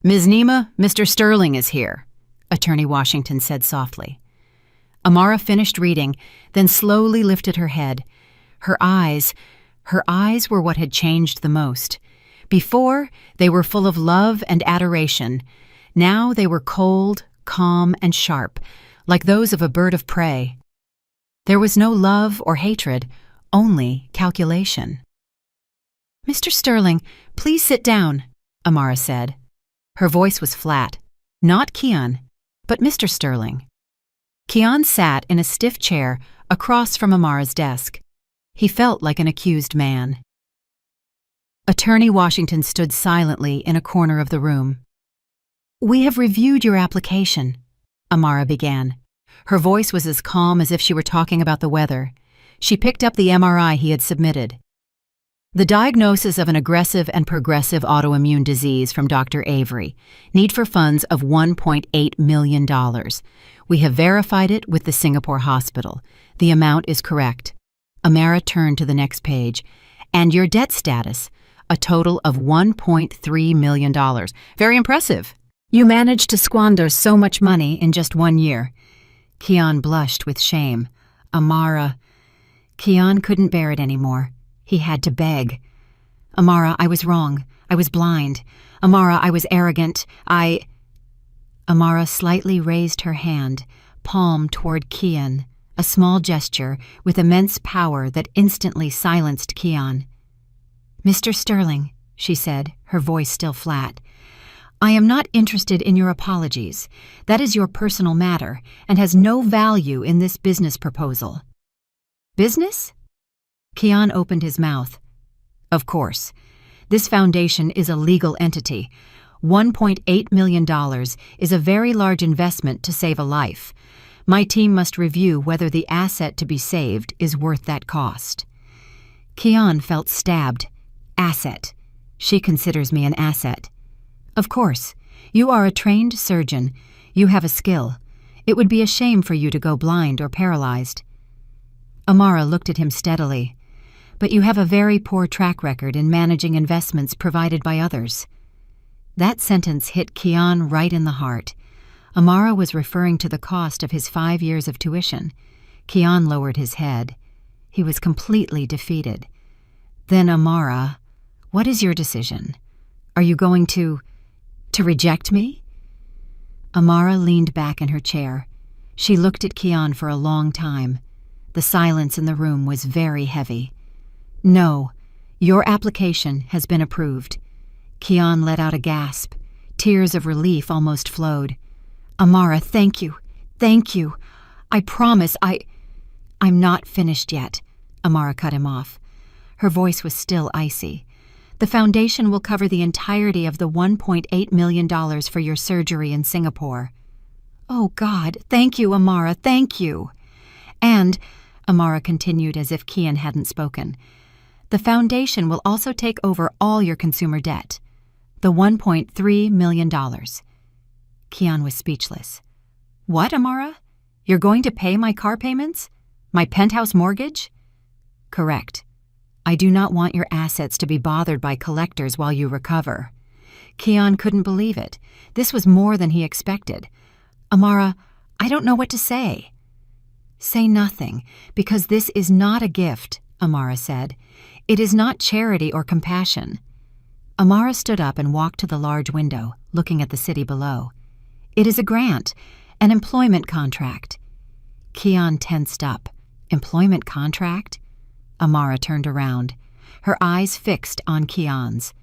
"Ms. Nima, Mr. Sterling is here," Attorney Washington said softly. Amara finished reading, then slowly lifted her head. Her eyes were what had changed the most. Before, they were full of love and adoration. Now they were cold, calm, and sharp, like those of a bird of prey. There was no love or hatred, only calculation. "Mr. Sterling, please sit down," Amara said. Her voice was flat. Not Kian, but Mr. Sterling. Kian sat in a stiff chair across from Amara's desk. He felt like an accused man. Attorney Washington stood silently in a corner of the room. "We have reviewed your application," Amara began. Her voice was as calm as if she were talking about the weather. She picked up the MRI he had submitted. "The diagnosis of an aggressive and progressive autoimmune disease from Dr. Avery. Need for funds of $1.8 million. We have verified it with the Singapore hospital. The amount is correct." Amara turned to the next page. "And your debt status, a total of $1.3 million. Very impressive. You managed to squander so much money in just 1 year." Kian blushed with shame. Amara. Kian couldn't bear it anymore. He had to beg. "Amara, I was wrong. I was blind. Amara, I was arrogant. Amara slightly raised her hand, palm toward Kian, a small gesture with immense power that instantly silenced Kian. "Mr. Sterling," she said, her voice still flat, "I am not interested in your apologies. That is your personal matter and has no value in this business proposal." "Business?" Kian opened his mouth. "Of course. This foundation is a legal entity. $1.8 million is a very large investment to save a life. My team must review whether the asset to be saved is worth that cost." Kian felt stabbed. Asset. She considers me an asset. "Of course. You are a trained surgeon. You have a skill. It would be a shame for you to go blind or paralyzed." Amara looked at him steadily. "But you have a very poor track record in managing investments provided by others." That sentence hit Kian right in the heart. Amara was referring to the cost of his 5 years of tuition. Kian lowered his head. He was completely defeated. "Then, Amara, what is your decision? Are you going to reject me?" Amara leaned back in her chair. She looked at Kian for a long time. The silence in the room was very heavy. "No, your application has been approved." Kian let out a gasp. Tears of relief almost flowed. "Amara, thank you. Thank you. I promise I'm not finished yet," Amara cut him off. Her voice was still icy. "The foundation will cover the entirety of the $1.8 million for your surgery in Singapore." "Oh, God, thank you, Amara, thank you." "And," Amara continued as if Kian hadn't spoken, "the foundation will also take over all your consumer debt. The $1.3 million. Kian was speechless. "What, Amara? You're going to pay my car payments? My penthouse mortgage?" "Correct. I do not want your assets to be bothered by collectors while you recover." Kian couldn't believe it. This was more than he expected. "Amara, I don't know what to say." "Say nothing, because this is not a gift," Amara said. "It is not charity or compassion." Amara stood up and walked to the large window, looking at the city below. "It is a grant, an employment contract." Kian tensed up. Employment contract? Amara turned around, her eyes fixed on Kian's.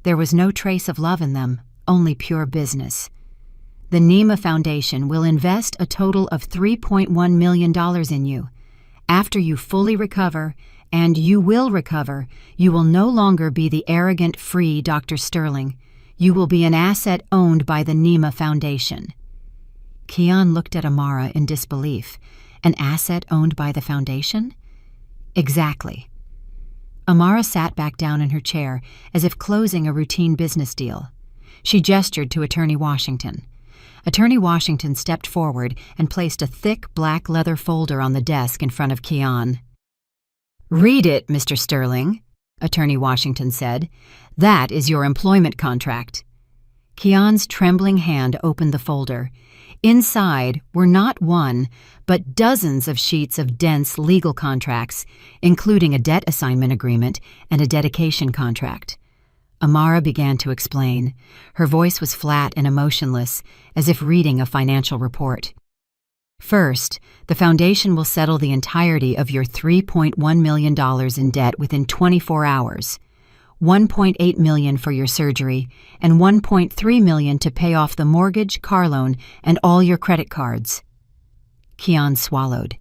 There was no trace of love in them, only pure business. "The Nima Foundation will invest a total of $3.1 million in you. After you fully recover, and you will recover, you will no longer be the arrogant, free Dr. Sterling. You will be an asset owned by the Nima Foundation." Kian looked at Amara in disbelief. An asset owned by the foundation? Exactly. Amara sat back down in her chair as if closing a routine business deal. She gestured to Attorney Washington. Attorney Washington stepped forward and placed a thick black leather folder on the desk in front of Kian. "Read it, Mr. Sterling," Attorney Washington said. "That is your employment contract." Kian's trembling hand opened the folder. Inside were not one, but dozens of sheets of dense legal contracts, including a debt assignment agreement and a dedication contract. Amara began to explain. Her voice was flat and emotionless, as if reading a financial report. "First, the foundation will settle the entirety of your $3.1 million in debt within 24 hours. $1.8 million for your surgery, and $1.3 million to pay off the mortgage, car loan, and all your credit cards." Kian swallowed.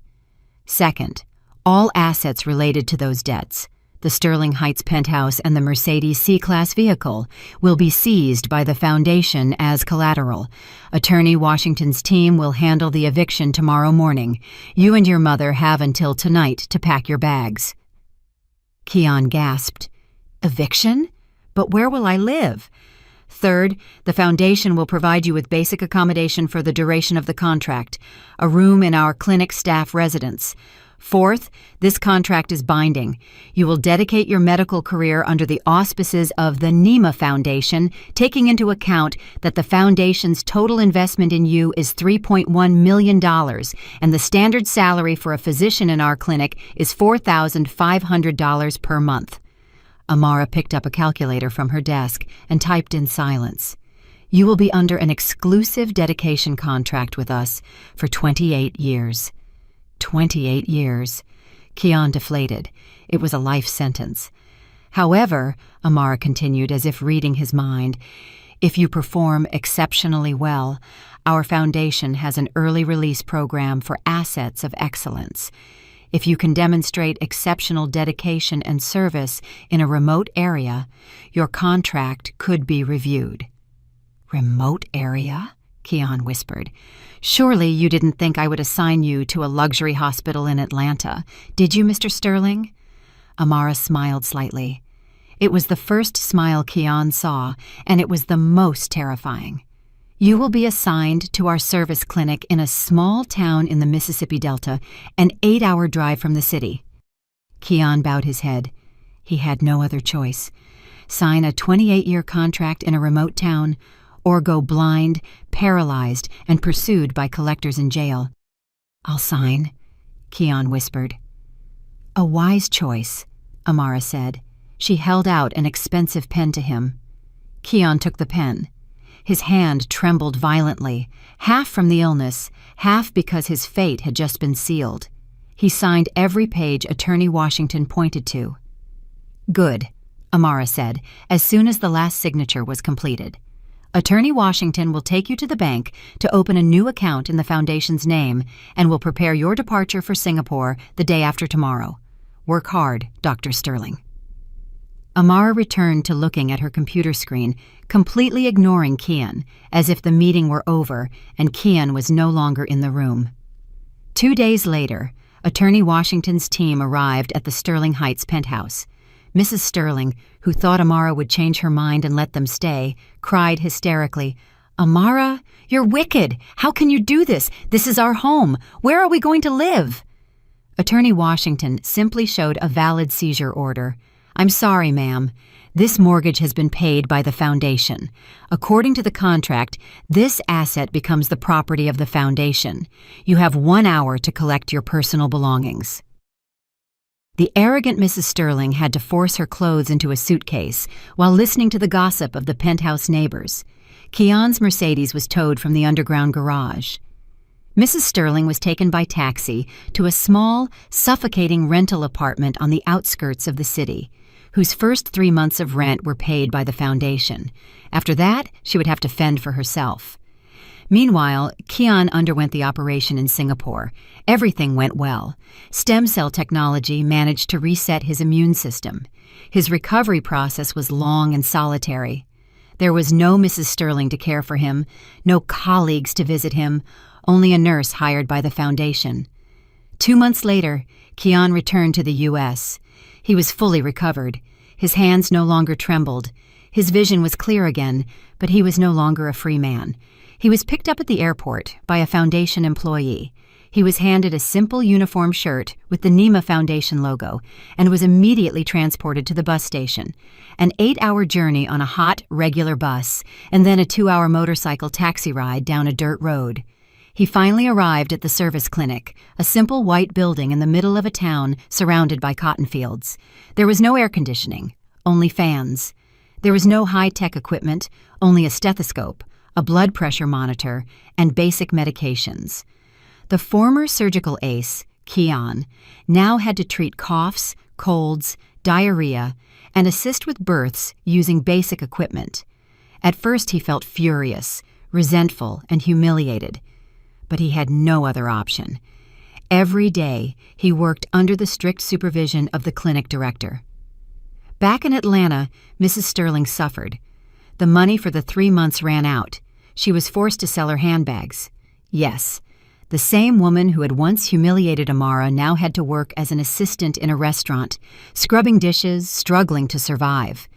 "Second, all assets related to those debts, the Sterling Heights penthouse and the Mercedes C-Class vehicle, will be seized by the foundation as collateral. Attorney Washington's team will handle the eviction tomorrow morning. You and your mother have until tonight to pack your bags." Kian gasped. "Eviction? But where will I live?" "Third, the foundation will provide you with basic accommodation for the duration of the contract, a room in our clinic staff residence. Fourth, this contract is binding. You will dedicate your medical career under the auspices of the Nima Foundation, taking into account that the foundation's total investment in you is $3.1 million, and the standard salary for a physician in our clinic is $4,500 per month." Amara picked up a calculator from her desk and typed in silence. "You will be under an exclusive dedication contract with us for 28 years. 28 years. Kian deflated. It was a life sentence. "However," Amara continued as if reading his mind, "if you perform exceptionally well, our foundation has an early release program for assets of excellence. If you can demonstrate exceptional dedication and service in a remote area, your contract could be reviewed." "Remote area?" Kian whispered. "Surely you didn't think I would assign you to a luxury hospital in Atlanta, did you, Mr. Sterling?" Amara smiled slightly. It was the first smile Kian saw, and it was the most terrifying. "You will be assigned to our service clinic in a small town in the Mississippi Delta, an 8-hour drive from the city." Kian bowed his head. He had no other choice. Sign a 28-year contract in a remote town, or go blind, paralyzed, and pursued by collectors in jail. "I'll sign," Kian whispered. "A wise choice," Amara said. She held out an expensive pen to him. Kian took the pen. His hand trembled violently, half from the illness, half because his fate had just been sealed. He signed every page Attorney Washington pointed to. "Good," Amara said, as soon as the last signature was completed. "Attorney Washington will take you to the bank to open a new account in the foundation's name and will prepare your departure for Singapore the day after tomorrow. Work hard, Dr. Sterling." Amara returned to looking at her computer screen, completely ignoring Kian, as if the meeting were over and Kian was no longer in the room. 2 days later, Attorney Washington's team arrived at the Sterling Heights penthouse. Mrs. Sterling, who thought Amara would change her mind and let them stay, cried hysterically, "Amara, you're wicked! How can you do this? This is our home. Where are we going to live?" Attorney Washington simply showed a valid seizure order. "I'm sorry, ma'am. This mortgage has been paid by the foundation. According to the contract, this asset becomes the property of the foundation. You have 1 hour to collect your personal belongings." The arrogant Mrs. Sterling had to force her clothes into a suitcase while listening to the gossip of the penthouse neighbors. Kian's Mercedes was towed from the underground garage. Mrs. Sterling was taken by taxi to a small, suffocating rental apartment on the outskirts of the city, whose first 3 months of rent were paid by the foundation. After that, she would have to fend for herself. Meanwhile, Kian underwent the operation in Singapore. Everything went well. Stem cell technology managed to reset his immune system. His recovery process was long and solitary. There was no Mrs. Sterling to care for him, no colleagues to visit him, only a nurse hired by the foundation. 2 months later, Kian returned to the U.S. He was fully recovered. His hands no longer trembled. His vision was clear again, but he was no longer a free man. He was picked up at the airport by a foundation employee. He was handed a simple uniform shirt with the NEMA Foundation logo and was immediately transported to the bus station. An 8-hour journey on a hot, regular bus, and then a 2-hour motorcycle taxi ride down a dirt road. He finally arrived at the service clinic, a simple white building in the middle of a town surrounded by cotton fields. There was no air conditioning, only fans. There was no high-tech equipment, only a stethoscope, a blood pressure monitor, and basic medications. The former surgical ace, Kian, now had to treat coughs, colds, diarrhea, and assist with births using basic equipment. At first he felt furious, resentful, and humiliated. But he had no other option. Every day, he worked under the strict supervision of the clinic director. Back in Atlanta, Mrs. Sterling suffered. The money for the 3 months ran out. She was forced to sell her handbags. Yes, the same woman who had once humiliated Amara now had to work as an assistant in a restaurant, scrubbing dishes, struggling to survive.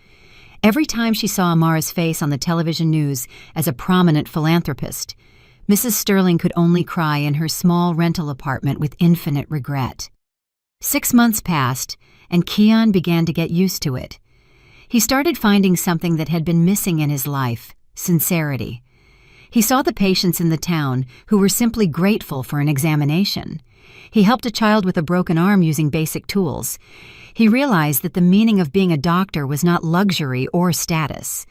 Every time she saw Amara's face on the television news as a prominent philanthropist, Mrs. Sterling could only cry in her small rental apartment with infinite regret. 6 months passed, and Kian began to get used to it. He started finding something that had been missing in his life: sincerity. He saw the patients in the town who were simply grateful for an examination. He helped a child with a broken arm using basic tools. He realized that the meaning of being a doctor was not luxury or status.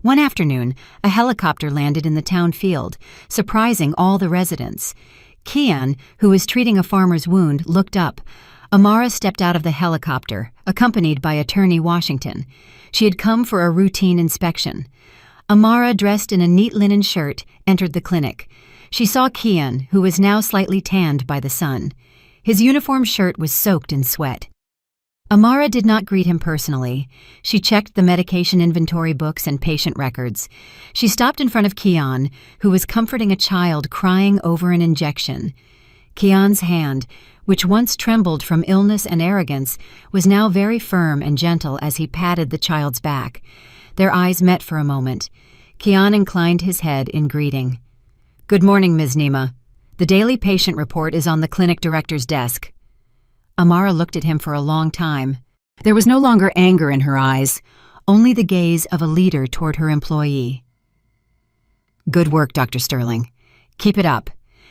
One afternoon, a helicopter landed in the town field, surprising all the residents. Kian, who was treating a farmer's wound, looked up. Amara stepped out of the helicopter, accompanied by Attorney Washington. She had come for a routine inspection. Amara, dressed in a neat linen shirt, entered the clinic. She saw Kian, who was now slightly tanned by the sun. His uniform shirt was soaked in sweat. Amara did not greet him personally. She checked the medication inventory books and patient records. She stopped in front of Kian, who was comforting a child crying over an injection. Kian's hand, which once trembled from illness and arrogance, was now very firm and gentle as he patted the child's back. Their eyes met for a moment. Kian inclined his head in greeting. "Good morning, Ms. Nima. The daily patient report is on the clinic director's desk." Amara looked at him for a long time. There was no longer anger in her eyes, only the gaze of a leader toward her employee. "Good work, Dr. Sterling. Keep it up.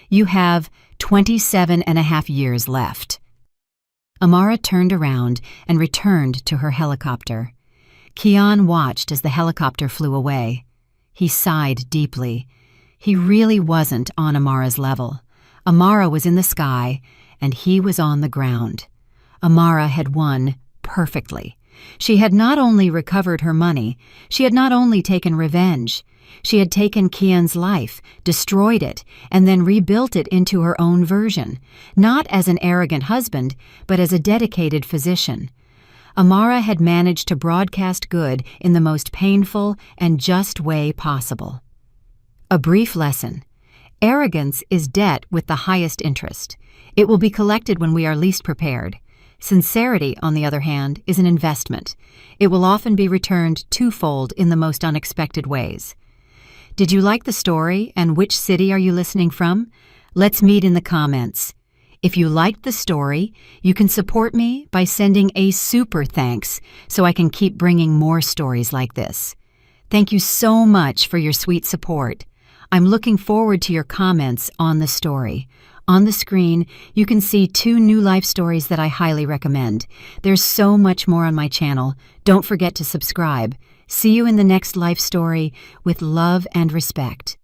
You have 27.5 years left." Amara turned around and returned to her helicopter. Kian watched as the helicopter flew away. He sighed deeply. He really wasn't on Amara's level. Amara was in the sky, and he was on the ground. Amara had won perfectly. She had not only recovered her money, she had not only taken revenge. She had taken Kian's life, destroyed it, and then rebuilt it into her own version, not as an arrogant husband, but as a dedicated physician. Amara had managed to broadcast good in the most painful and just way possible. A brief lesson. Arrogance is debt with the highest interest. It will be collected when we are least prepared. Sincerity, on the other hand, is an investment. It will often be returned twofold in the most unexpected ways. Did you like the story, and which city are you listening from? Let's meet in the comments. If you liked the story, you can support me by sending a super thanks so I can keep bringing more stories like this. Thank you so much for your sweet support. I'm looking forward to your comments on the story. On the screen, you can see 2 new life stories that I highly recommend. There's so much more on my channel. Don't forget to subscribe. See you in the next life story with love and respect.